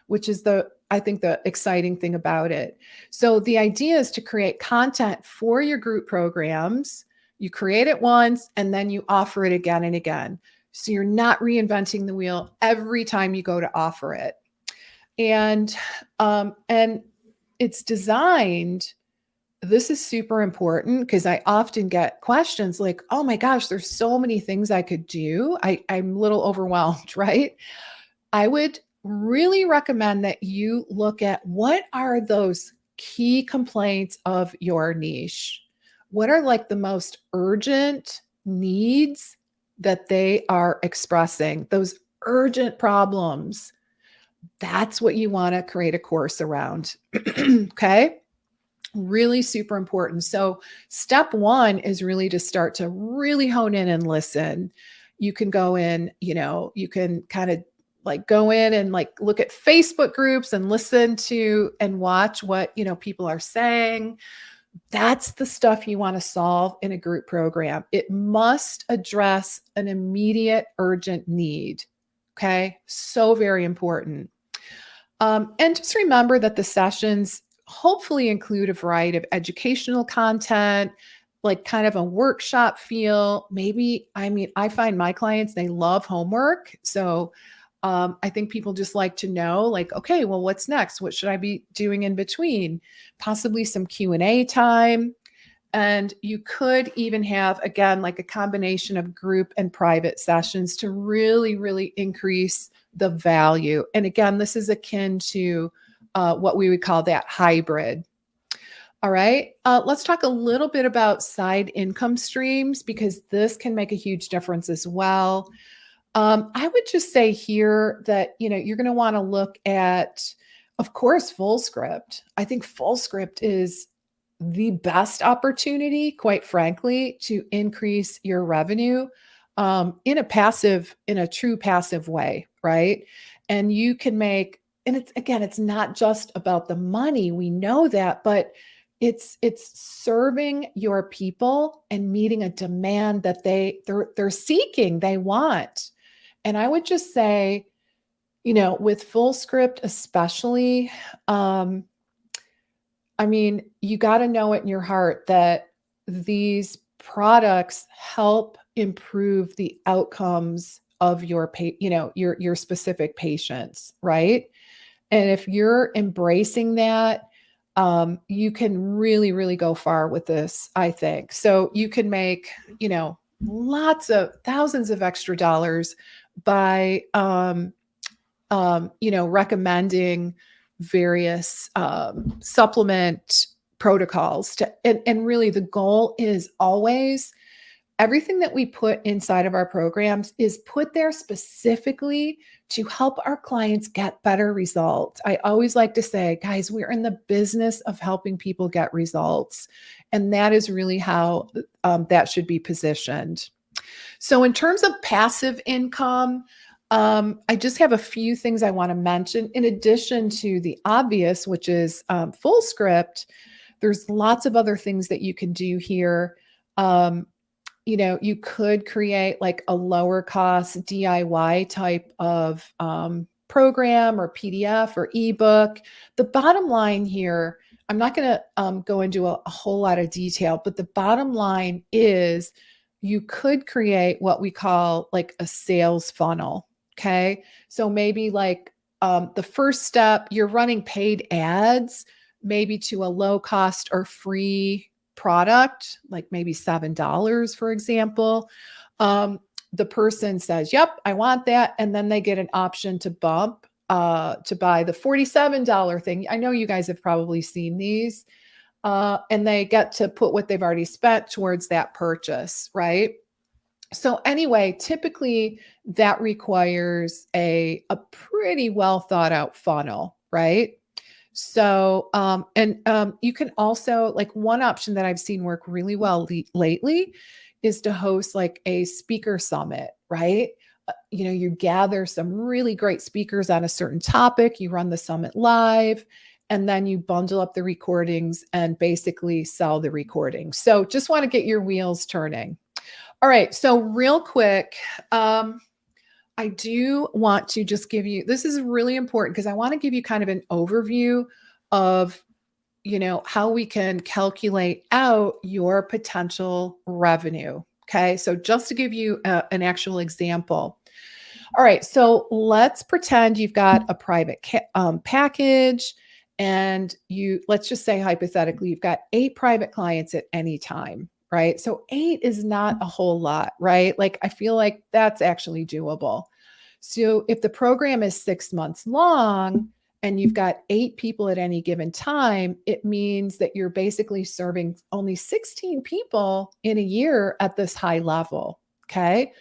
which is I think the exciting thing about it. So the idea is to create content for your group programs. You create it once and then you offer it again and again. So you're not reinventing the wheel every time you go to offer it. And it's designed. This is super important because I often get questions like, oh my gosh, there's so many things I could do. I'm a little overwhelmed, right? I would really recommend that you look at what are those key complaints of your niche? What are like the most urgent needs that they are expressing? Those urgent problems. That's what you want to create a course around. Okay. Really super important. So step one is really to start to really hone in and listen. You can go in, you can kind of like go in and like look at Facebook groups and listen to and watch what, people are saying. That's the stuff you want to solve in a group program. It must address an immediate urgent need. Okay. So very important. And just remember that the sessions hopefully include a variety of educational content, like kind of a workshop feel. Maybe, I find my clients, they love homework. So I think people just like to know, like, okay, well, what's next? What should I be doing in between? Possibly some Q&A time. And you could even have, again, like a combination of group and private sessions to really, really increase the value. And again, this is akin to what we would call that hybrid. All right. Let's talk a little bit about side income streams, because this can make a huge difference as well. I would just say here that, you're going to want to look at, of course, full script. I think full script is the best opportunity, quite frankly, to increase your revenue in a true passive way, right? And you can make, and it's not just about the money. We know that, but it's serving your people and meeting a demand that they're seeking, they want. And I would just say, with full script, especially, you got to know it in your heart that these products help improve the outcomes of your specific patients, right? And if you're embracing that, you can really, really go far with this, I think. So you can make, lots of thousands of extra dollars by, recommending various supplement protocols and really the goal is always everything that we put inside of our programs is put there specifically to help our clients get better results. I always like to say, guys, we're in the business of helping people get results. And that is really how that should be positioned. So in terms of passive income, I just have a few things I want to mention in addition to the obvious, which is full script. There's lots of other things that you can do here. You could create like a lower cost DIY type of program or PDF or ebook. The bottom line here, I'm not going to go into a whole lot of detail, but the bottom line is you could create what we call like a sales funnel. Okay. So maybe like the first step, you're running paid ads, maybe to a low cost or free product, like maybe $7, for example. The person says, yep, I want that. And then they get an option to bump to buy the $47 thing. I know you guys have probably seen these. And they get to put what they've already spent towards that purchase, right? So anyway, typically that requires a pretty well thought out funnel, right? So, you can also, like, one option that I've seen work really well lately is to host like a speaker summit, right? You gather some really great speakers on a certain topic, you run the summit live, and then you bundle up the recordings and basically sell the recordings. So just want to get your wheels turning. All right. So real quick, I do want to just give you, this is really important because I want to give you kind of an overview of, how we can calculate out your potential revenue. Okay. So just to give you an actual example. All right. So let's pretend you've got a private package and let's just say hypothetically, you've got 8 private clients at any time. Right. So 8 is not a whole lot, right? Like, I feel like that's actually doable. So if the program is 6 months long and you've got 8 people at any given time, it means that you're basically serving only 16 people in a year at this high level. Okay.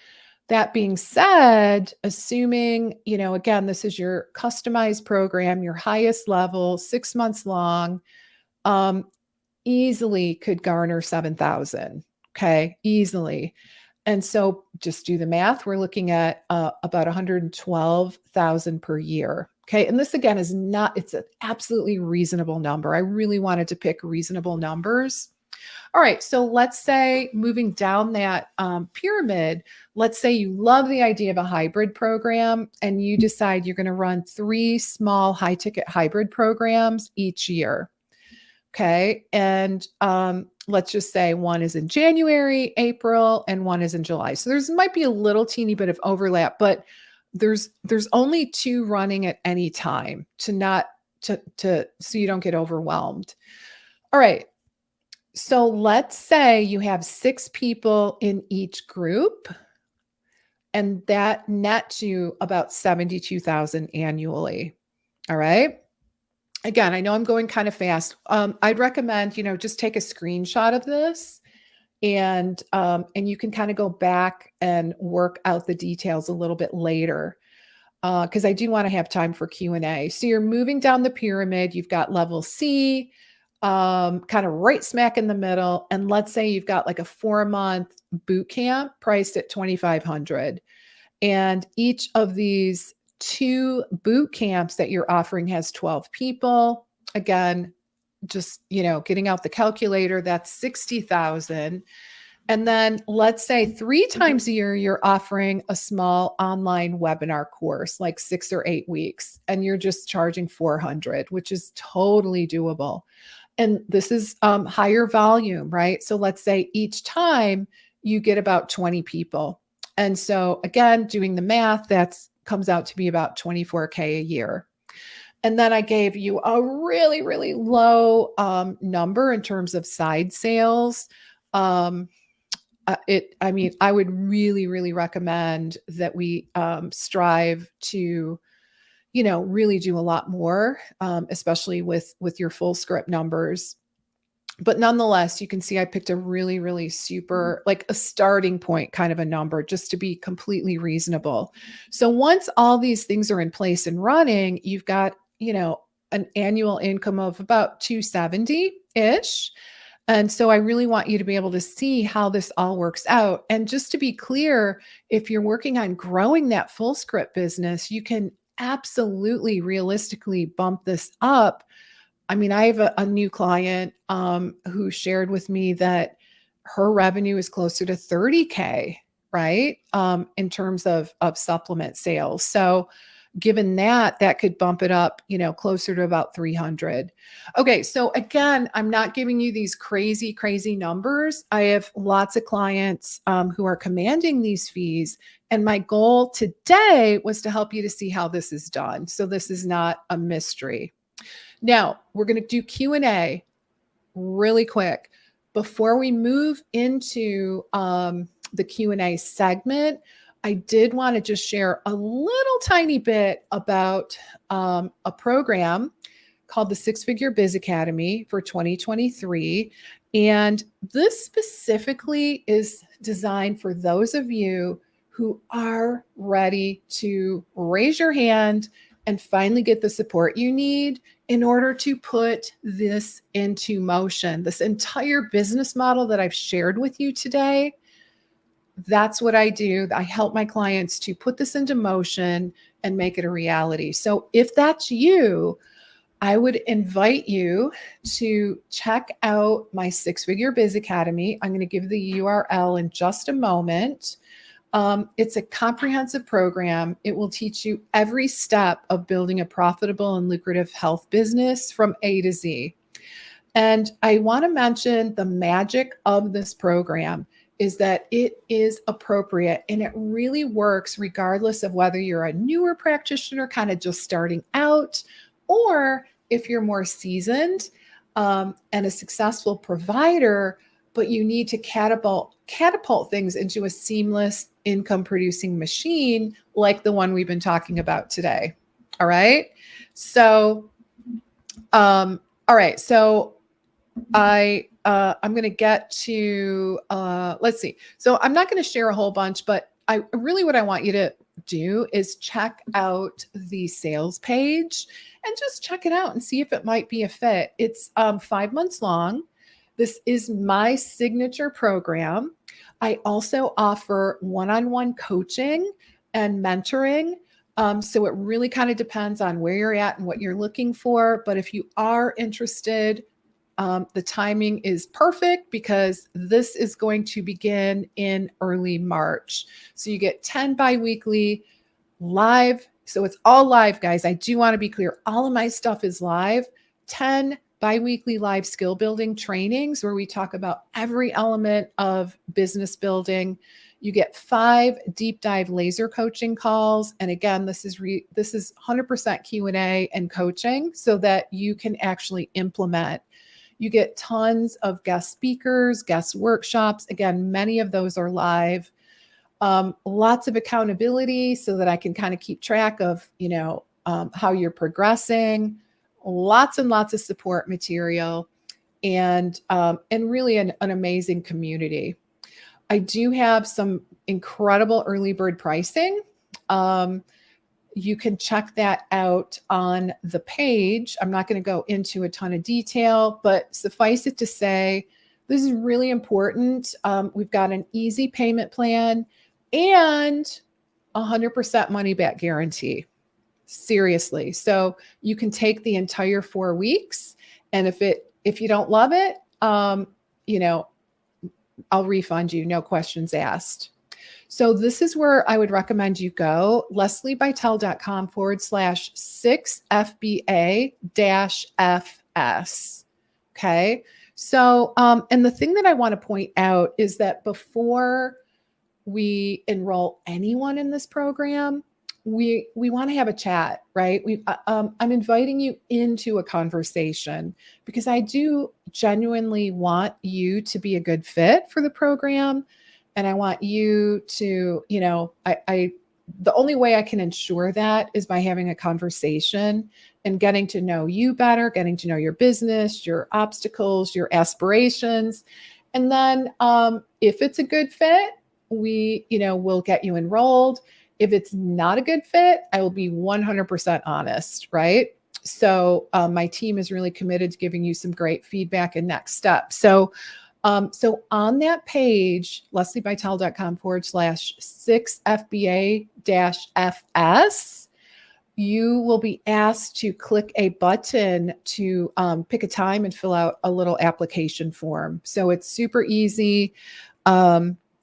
That being said, assuming, again, this is your customized program, your highest level, 6 months long, easily could garner 7,000. Okay. Easily. And so just do the math. We're looking at about 112,000 per year. Okay. And this again it's an absolutely reasonable number. I really wanted to pick reasonable numbers. All right. So let's say moving down that pyramid, let's say you love the idea of a hybrid program and you decide you're going to run 3 small high ticket hybrid programs each year. Okay. And let's just say one is in January, April, and one is in July. So might be a little teeny bit of overlap, but there's only 2 running at any time to not to so you don't get overwhelmed. All right. So let's say you have 6 people in each group, and that nets you about 72,000 annually. All right. Again, I know I'm going kind of fast. I'd recommend, just take a screenshot of this, and you can kind of go back and work out the details a little bit later, because I do want to have time for Q&A. So you're moving down the pyramid. You've got level C, kind of right smack in the middle. And let's say you've got like a 4-month boot camp priced at 2,500. And each of these 2 boot camps that you're offering has 12 people. Again, just, getting out the calculator, that's 60,000. And then let's say 3 times a year, you're offering a small online webinar course, like 6 or 8 weeks, and you're just charging 400, which is totally doable. And this is higher volume, right? So let's say each time you get about 20 people. And so again, doing the math, that's comes out to be about 24K a year. And then I gave you a really, really low number in terms of side sales. I would really, really recommend that we strive to, really do a lot more, especially with your full script numbers. But nonetheless, you can see I picked a really, really super, like a starting point kind of a number, just to be completely reasonable. So once all these things are in place and running, you've got, an annual income of about 270-ish. And so I really want you to be able to see how this all works out. And just to be clear, if you're working on growing that full script business, you can absolutely realistically bump this up. I mean, I have a new client who shared with me that her revenue is closer to 30K, right? In terms of supplement sales. So given that could bump it up, closer to about 300. Okay. So again, I'm not giving you these crazy, crazy numbers. I have lots of clients who are commanding these fees. And my goal today was to help you to see how this is done. So this is not a mystery. Now we're going to do Q&A really quick. Before we move into the Q&A segment, I did want to just share a little tiny bit about a program called the 6-Figure Biz Academy for 2023. And this specifically is designed for those of you who are ready to raise your hand and finally get the support you need in order to put this into motion. This entire business model that I've shared with you today, that's what I do. I help my clients to put this into motion and make it a reality. So if that's you, I would invite you to check out my 6-Figure Biz Academy. I'm going to give the URL in just a moment. It's a comprehensive program. It will teach you every step of building a profitable and lucrative health business from A to Z. And I want to mention the magic of this program is that it is appropriate and it really works regardless of whether you're a newer practitioner kind of just starting out, or if you're more seasoned and a successful provider, but you need to catapult things into a seamless income producing machine like the one we've been talking about today. All right. So, I'm going to get to, let's see. So I'm not going to share a whole bunch, but what I want you to do is check out the sales page and just check it out and see if it might be a fit. It's 5 months long. This is my signature program. I also offer one-on-one coaching and mentoring. So it really kind of depends on where you're at and what you're looking for. But if you are interested, the timing is perfect because this is going to begin in early March. So you get 10 biweekly live. So it's all live, guys. I do want to be clear. All of my stuff is live. 10 biweekly live skill building trainings where we talk about every element of business building You get 5 deep dive laser coaching calls. And again, this is 100% Q&A and coaching so that you can actually implement. You get tons of guest speakers, guest workshops. Again, many of those are live. Lots of accountability so that I can kind of keep track of, how you're progressing. Lots and lots of support material, and really an amazing community. I do have some incredible early bird pricing. You can check that out on the page. I'm not going to go into a ton of detail, but suffice it to say, this is really important. We've got an easy payment plan and 100% money back guarantee. Seriously. So you can take the entire 4 weeks. And if you don't love it, I'll refund you, no questions asked. So this is where I would recommend you go, leslibitel.com/6FBA-FS. Okay. So, and the thing that I want to point out is that before we enroll anyone in this program, we want to have a chat, right? I'm inviting you into a conversation because I do genuinely want you to be a good fit for the program. And I want you to, the only way I can ensure that is by having a conversation and getting to know you better, getting to know your business, your obstacles, your aspirations. And then if it's a good fit, we'll get you enrolled. If it's not a good fit, I will be 100% honest, right? So my team is really committed to giving you some great feedback and next steps. So on that page, leslibitel.com/6FBA-FS, you will be asked to click a button to pick a time and fill out a little application form. So it's super easy.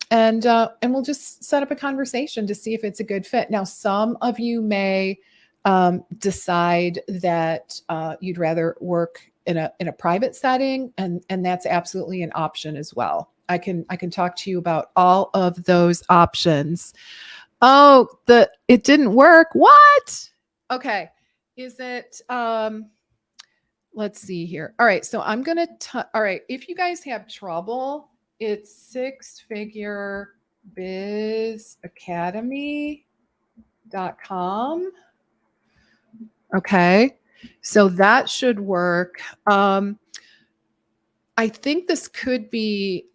And we'll just set up a conversation to see if it's a good fit. Now, some of you may decide that you'd rather work in a private setting, and that's absolutely an option as well. I can talk to you about all of those options. Oh, it didn't work. What? Okay. Is it? Let's see here. All right. So I'm gonna. All right. If you guys have trouble, it's sixfigurebizacademy.com. Okay. So that should work. I think this could be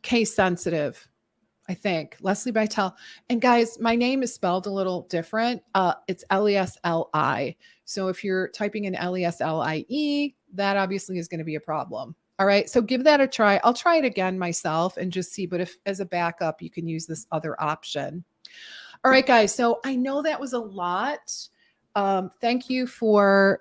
case sensitive. I think Lesli Bitel. And guys, my name is spelled a little different. It's Lesli. So if you're typing in Leslie, that obviously is going to be a problem. All right. So give that a try. I'll try it again myself and just see. But if as a backup, you can use this other option. All right, guys. So I know that was a lot. Thank you for.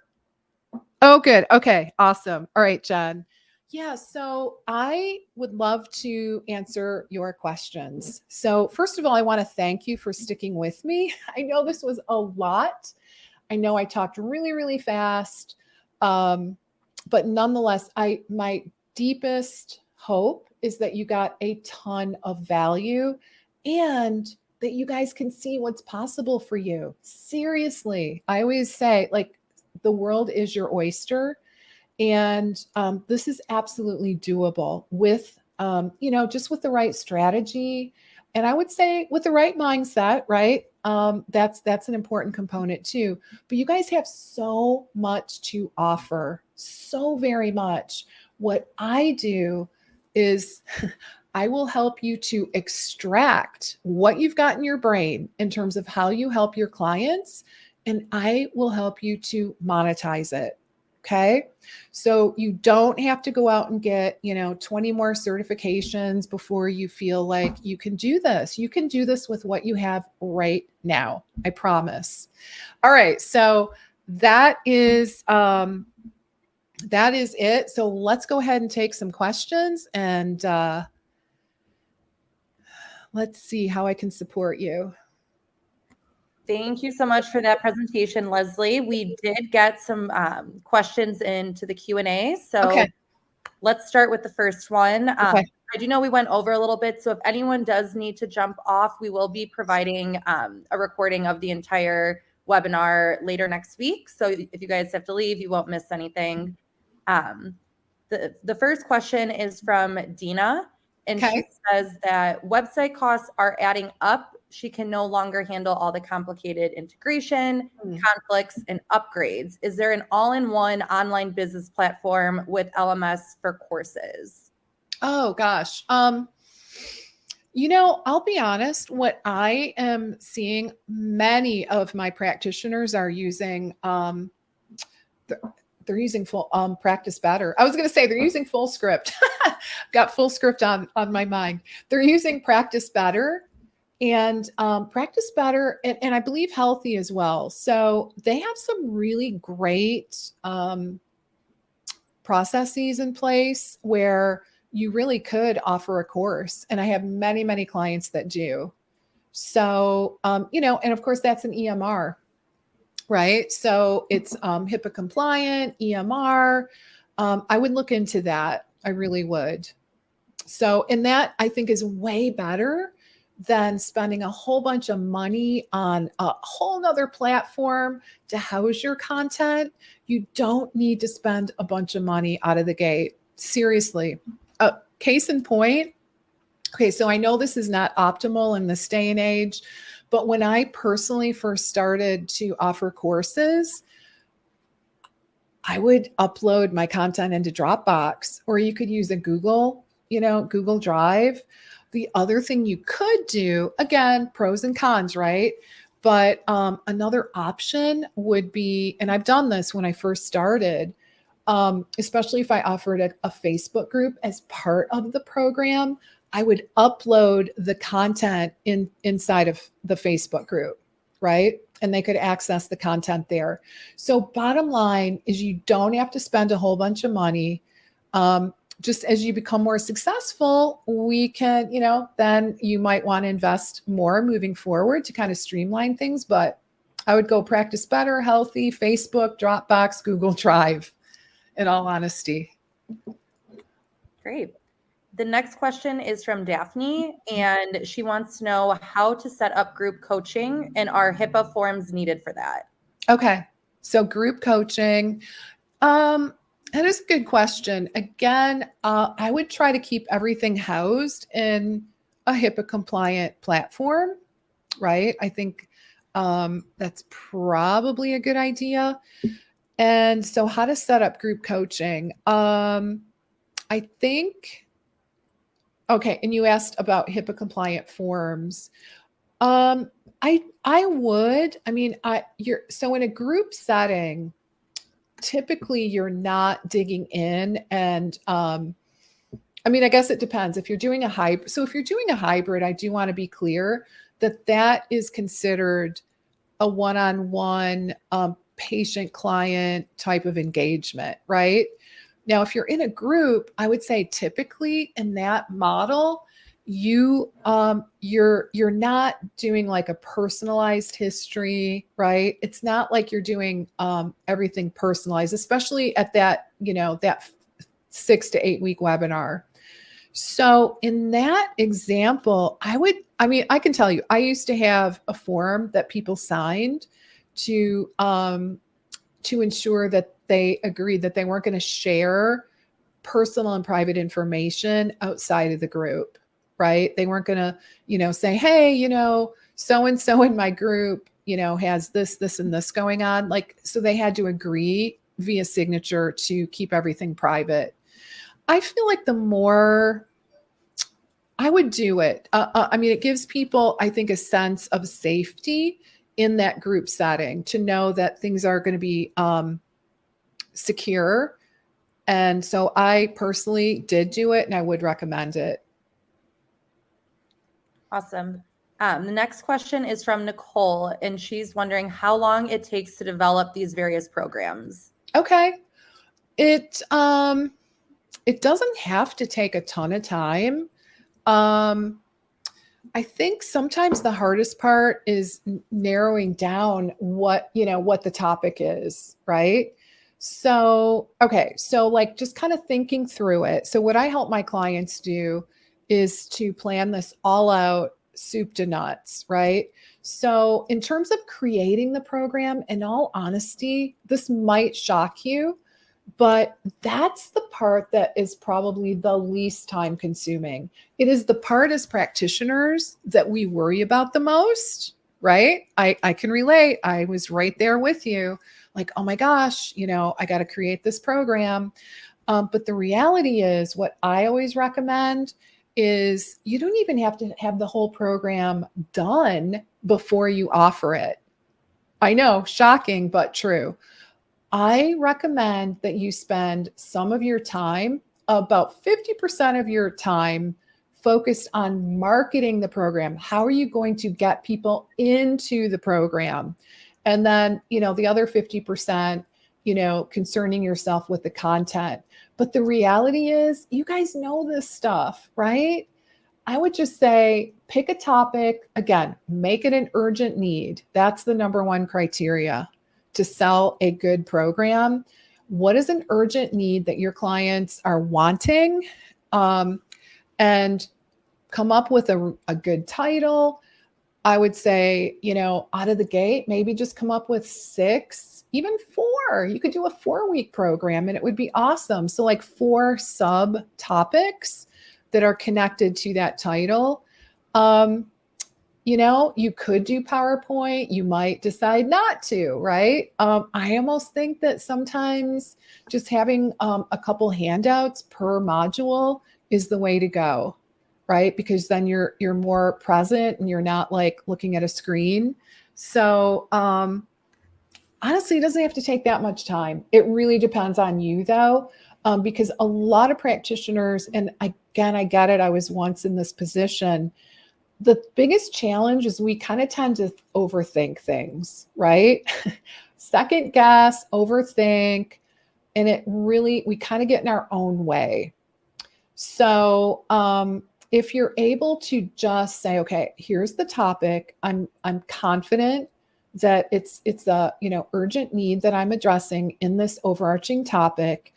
Oh, good. Okay. Awesome. All right, Jen. Yeah. So I would love to answer your questions. So first of all, I want to thank you for sticking with me. I know this was a lot. I know I talked really, really fast. But nonetheless, my deepest hope is that you got a ton of value and that you guys can see what's possible for you. Seriously, I always say, like, the world is your oyster. And this is absolutely doable with, just with the right strategy. And I would say with the right mindset, right? That's an important component too. But you guys have so much to offer, so very much. What I do is I will help you to extract what you've got in your brain in terms of how you help your clients, and I will help you to monetize it. Okay. So you don't have to go out and get, 20 more certifications before you feel like you can do this. You can do this with what you have right now. I promise. All right. So that is it. So let's go ahead and take some questions and let's see how I can support you. Thank you so much for that presentation, Lesli. We did get some questions into the Q&A. So okay. let's start with the first one. Okay. I do know we went over a little bit, so if anyone does need to jump off, we will be providing a recording of the entire webinar later next week. So if you guys have to leave, you won't miss anything. The first question is from Dina, and Okay. she says that website costs are adding up. She can no longer handle all the complicated integration, conflicts, and upgrades. Is there an all-in-one online business platform with LMS for courses? Oh gosh. I'll be honest, what I am seeing, many of my practitioners are using they're using full practice better. I was going to say they're using full script. Got full script on my mind. They're using practice better and practice better and I believe healthy as well. So they have some really great processes in place where you really could offer a course. And I have many, many clients that do. So, and of course that's an EMR, right? So it's HIPAA compliant, EMR. I would look into that. I really would. So, and that I think is way better than spending a whole bunch of money on a whole nother platform to house your content. You don't need to spend a bunch of money out of the gate. Seriously. Case in point. Okay, so I know this is not optimal in this day and age, but when I personally first started to offer courses, I would upload my content into Dropbox, or you could use a Google Drive. The other thing you could do, again, pros and cons, right? But another option would be, and I've done this when I first started, especially if I offered a Facebook group as part of the program, I would upload the content inside of the Facebook group, right? And they could access the content there. So bottom line is you don't have to spend a whole bunch of money. Just as you become more successful, we can, then you might want to invest more moving forward to kind of streamline things. But I would go practice better, healthy, Facebook, Dropbox, Google Drive, in all honesty. Great. The next question is from Daphne, and she wants to know how to set up group coaching and are HIPAA forms needed for that? Okay. So group coaching, that is a good question. Again, I would try to keep everything housed in a HIPAA compliant platform, right? I think that's probably a good idea. And so how to set up group coaching? I think, okay. And you asked about HIPAA compliant forms. So in a group setting, typically you're not digging in and, I guess it depends if you're doing a hybrid. So if you're doing a hybrid, I do want to be clear that is considered a one-on-one, patient client type of engagement, right? Now, if you're in a group, I would say typically in that model, you're not doing like a personalized history, right? It's not like you're doing everything personalized, especially at that 6 to 8 week webinar. So in that example, I can tell you, I used to have a form that people signed to ensure that they agreed that they weren't going to share personal and private information outside of the group, right? They weren't going to, say, hey, so-and-so in my group, has this, and this going on. So they had to agree via signature to keep everything private. I feel like the more I would do it, it gives people, I think, a sense of safety in that group setting to know that things are going to be secure. And so I personally did do it and I would recommend it. Awesome. The next question is from Nicole, and she's wondering how long it takes to develop these various programs. Okay. It doesn't have to take a ton of time. I think sometimes the hardest part is narrowing down what the topic is, right? So, okay. So like just kind of thinking through it. So what I help my clients do is to plan this all out soup to nuts, right? So in terms of creating the program, in all honesty, this might shock you, but that's the part that is probably the least time consuming. It is the part as practitioners that we worry about the most, right? I can relate. I was right there with you. Like, oh my gosh, I got to create this program. But the reality is, what I always recommend is you don't even have to have the whole program done before you offer it. I know, shocking, but true. I recommend that you spend some of your time, about 50% of your time, focused on marketing the program. How are you going to get people into the program? And then, the other 50%, concerning yourself with the content. But the reality is, you guys know this stuff, right? I would just say pick a topic, again, make it an urgent need. That's the number one criteria to sell a good program. What is an urgent need that your clients are wanting? And come up with a good title. I would say, out of the gate, maybe just come up with 6, even 4. You could do a 4-week program and it would be awesome. So, like 4 subtopics that are connected to that title. You could do PowerPoint. You might decide not to, right? I almost think that sometimes just having a couple handouts per module is the way to go, right? Because then you're more present and you're not like looking at a screen. So honestly, it doesn't have to take that much time. It really depends on you, though, because a lot of practitioners, and again, I get it. I was once in this position. The biggest challenge is we kind of tend to overthink things, right? Second guess, overthink, and we kind of get in our own way. So, if you're able to just say, okay, here's the topic. I'm confident that it's a urgent need that I'm addressing in this overarching topic.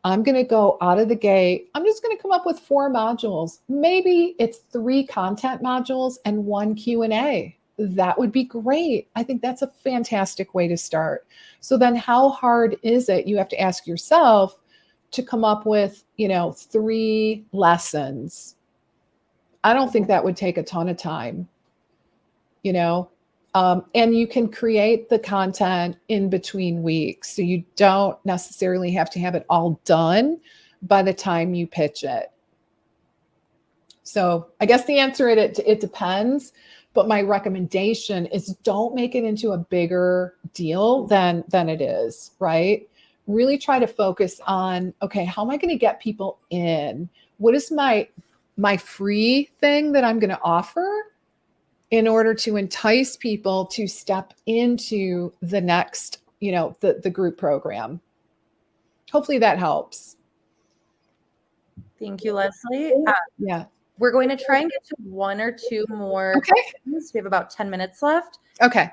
I'm going to go out of the gate. I'm just going to come up with 4 modules. Maybe it's 3 content modules and 1 Q&A. That would be great. I think that's a fantastic way to start. So then how hard is it? You have to ask yourself to come up with, 3 lessons. I don't think that would take a ton of time, and you can create the content in between weeks. So you don't necessarily have to have it all done by the time you pitch it. So I guess the answer, it depends. But my recommendation is don't make it into a bigger deal than it is, right? Really try to focus on, okay, how am I going to get people in? What is my free thing that I'm going to offer in order to entice people to step into the next, the group program? Hopefully that helps. Thank you, Leslie. Yeah. We're going to try and get to 1 or 2 more questions. We have about 10 minutes left. Okay.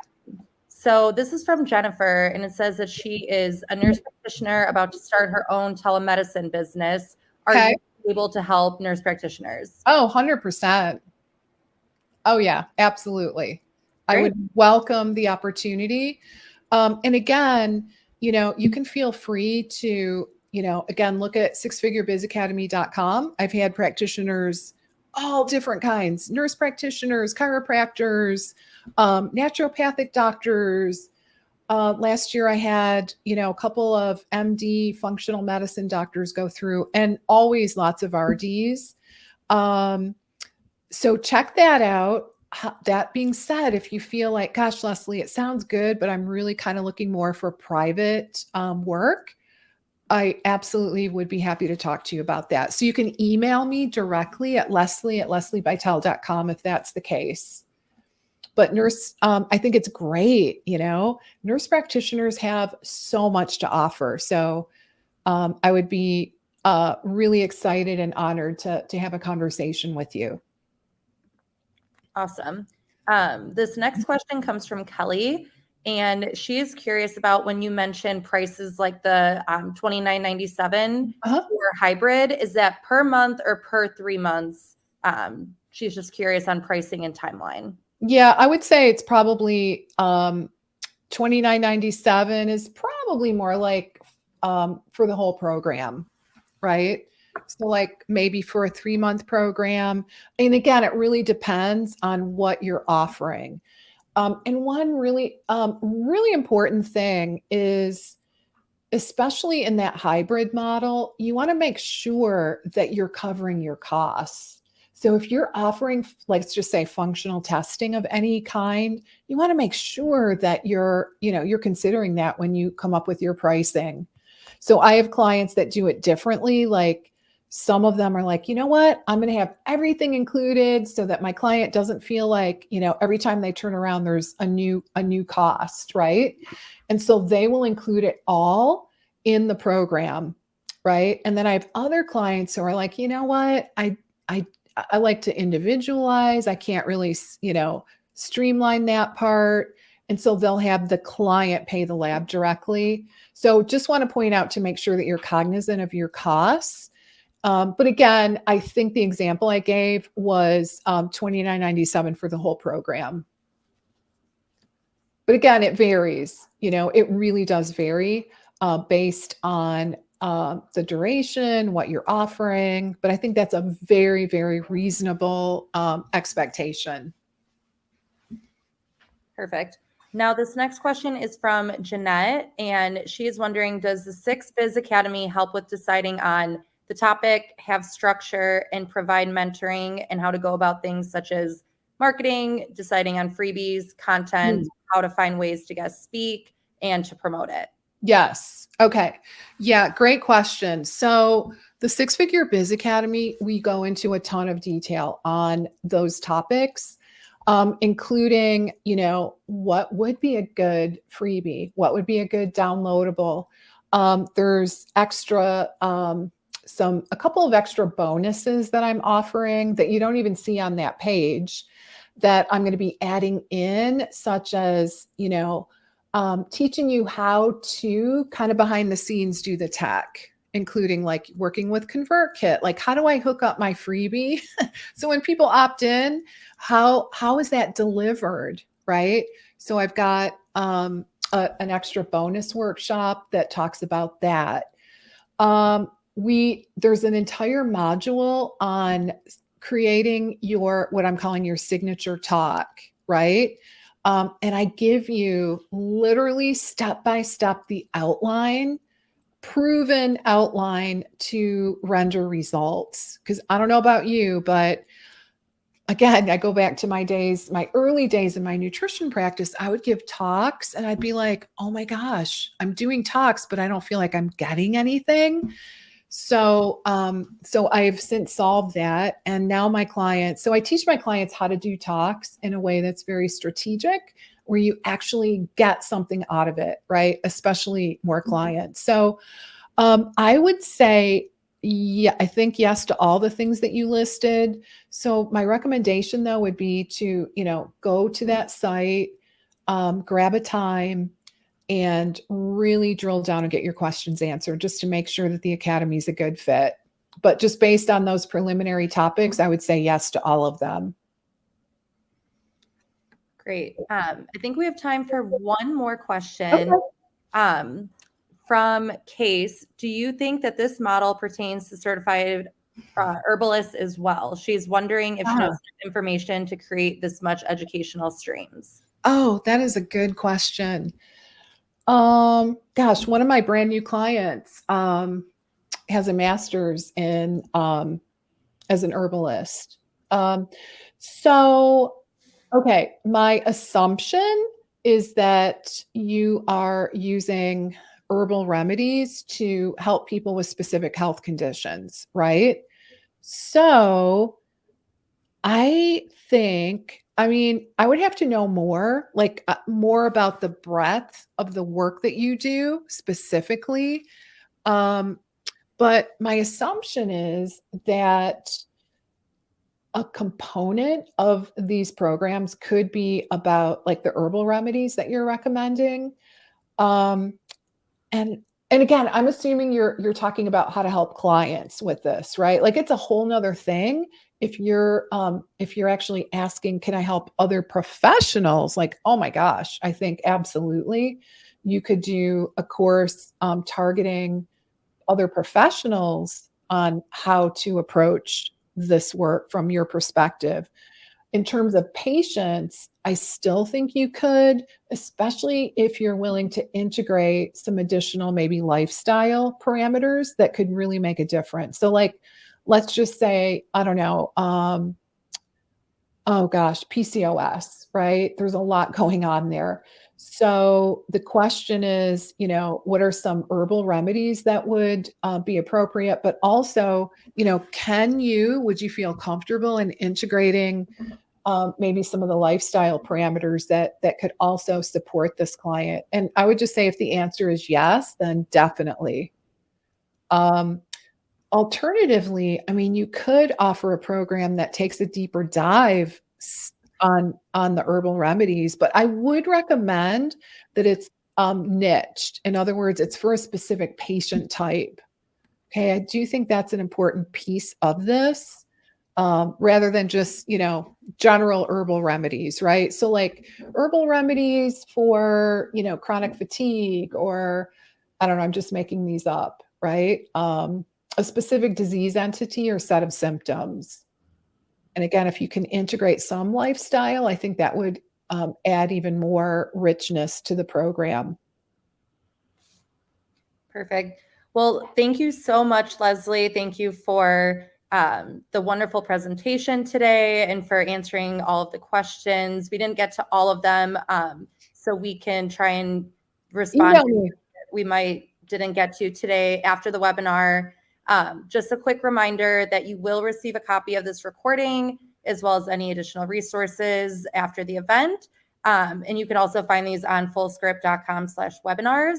So this is from Jennifer, and it says that she is a nurse practitioner about to start her own telemedicine business. Are you able to help nurse practitioners? Oh, 100%. Oh, yeah, absolutely. Great. I would welcome the opportunity. And again, you can feel free to, again, look at sixfigurebizacademy.com. I've had practitioners, all different kinds, nurse practitioners, chiropractors, naturopathic doctors. Last year I had, a couple of MD functional medicine doctors go through, and always lots of RDs. So check that out. That being said, if you feel like, gosh, Leslie, it sounds good, but I'm really kind of looking more for private work, I absolutely would be happy to talk to you about that. So you can email me directly at leslie@lesliebitel.com if that's the case. But I think it's great. Nurse practitioners have so much to offer. So I would be really excited and honored to have a conversation with you. Awesome. This next question comes from Kelly, and she is curious about when you mentioned prices like the $29.97 for hybrid. Is that per month or per 3 months? She's just curious on pricing and timeline. Yeah, I would say it's probably $29.97 is probably more like for the whole program, right? So like maybe for a 3-month program. And again, it really depends on what you're offering. And one really important thing is, especially in that hybrid model, you want to make sure that you're covering your costs. So if you're offering, let's just say, functional testing of any kind, you want to make sure that you're considering that when you come up with your pricing. So I have clients that do it differently. Like some of them are like, you know what, I'm going to have everything included so that my client doesn't feel like, every time they turn around, there's a new cost, right? And so they will include it all in the program, right? And then I have other clients who are like, you know what, I like to individualize. I can't really, streamline that part. And so they'll have the client pay the lab directly. So just want to point out to make sure that you're cognizant of your costs. But again, I think the example I gave was $29.97 for the whole program. But again, it varies. It really does vary based on the duration, what you're offering. But I think that's a very, very reasonable expectation. Perfect. Now, this next question is from Jeanette, and she is wondering, does the 6 Biz Academy help with deciding on the topic, have structure, and provide mentoring and how to go about things such as marketing, deciding on freebies, content, how to find ways to guest speak, and to promote it? Yes. Okay. Yeah, great question. So the 6-Figure Biz Academy, we go into a ton of detail on those topics, including, what would be a good freebie? What would be a good downloadable? There's extra, a couple of extra bonuses that I'm offering that you don't even see on that page that I'm going to be adding in, such as, teaching you how to kind of behind the scenes do the tech, including like working with ConvertKit. Like, how do I hook up my freebie? So when people opt in, how is that delivered, right? So I've got an extra bonus workshop that talks about that. There's an entire module on creating what I'm calling your signature talk, right? And I give you literally step-by-step the outline, proven outline to render results. Because I don't know about you, but again, I go back to my early days in my nutrition practice. I would give talks and I'd be like, oh my gosh, I'm doing talks, but I don't feel like I'm getting anything. So I've since solved that. And now so I teach my clients how to do talks in a way that's very strategic, where you actually get something out of it, right? Especially more clients. So I would say, yeah, I think yes to all the things that you listed. So my recommendation though would be to, go to that site, grab a time, and really drill down and get your questions answered just to make sure that the academy is a good fit. But just based on those preliminary topics, I would say yes to all of them. Great. I think we have time for one more question. Okay. From Case, do you think that this model pertains to certified herbalists as well? She's wondering if she knows information to create this much educational streams. Oh, that is a good question. Gosh, one of my brand new clients has a master's in as an herbalist. Okay, my assumption is that you are using herbal remedies to help people with specific health conditions, right? So I would have to know more, more about the breadth of the work that you do specifically. But my assumption is that a component of these programs could be about like the herbal remedies that you're recommending. Um, and and again, I'm assuming you're talking about how to help clients with this, right? Like it's a whole nother thing if you're actually asking, can I help other professionals? Like, oh my gosh, I think absolutely you could do a course targeting other professionals on how to approach this work from your perspective. In terms of patients, I still think you could, especially if you're willing to integrate some additional maybe lifestyle parameters that could really make a difference. So like let's just say, I don't know, oh gosh, PCOS, right? There's a lot going on there. So the question is, what are some herbal remedies that would be appropriate? But also, would you feel comfortable in integrating maybe some of the lifestyle parameters that could also support this client? And I would just say if the answer is yes, then definitely. Um, Alternatively, I mean, you could offer a program that takes a deeper dive on the herbal remedies, but I would recommend that it's niched. In other words, it's for a specific patient type. Okay, I do think that's an important piece of this, rather than just general herbal remedies, right? So like herbal remedies for chronic fatigue, or I don't know, I'm just making these up, right? A specific disease entity or set of symptoms. And again, if you can integrate some lifestyle, I think that would add even more richness to the program. Perfect. Well, thank you so much, Leslie. Thank you for the wonderful presentation today and for answering all of the questions. We didn't get to all of them, so we can try and respond to we didn't get to today after the webinar. Just a quick reminder that you will receive a copy of this recording as well as any additional resources after the event. And you can also find these on fullscript.com/webinars.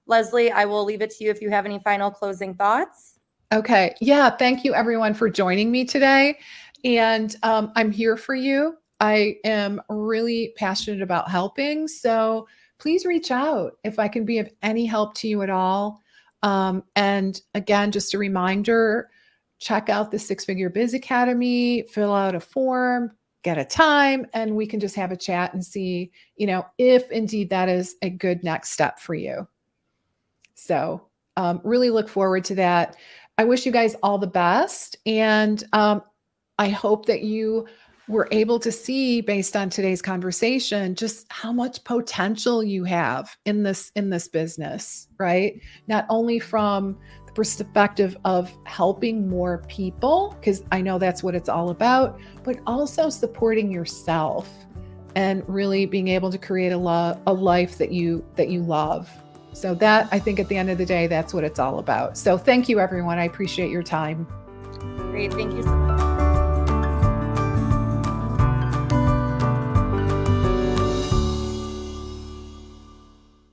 Leslie, I will leave it to you if you have any final closing thoughts. Okay. Yeah. Thank you, everyone, for joining me today. And I'm here for you. I am really passionate about helping. So please reach out if I can be of any help to you at all. And again, just a reminder, check out the Six Figure Biz Academy, fill out a form, get a time, and we can just have a chat and see, if indeed that is a good next step for you. So really look forward to that. I wish you guys all the best. And I hope that you were able to see, based on today's conversation, just how much potential you have in this business, right? Not only from the perspective of helping more people, because I know that's what it's all about, but also supporting yourself and really being able to create a life that you love. So that, I think at the end of the day, that's what it's all about. So thank you, everyone. I appreciate your time. Great. Thank you so much.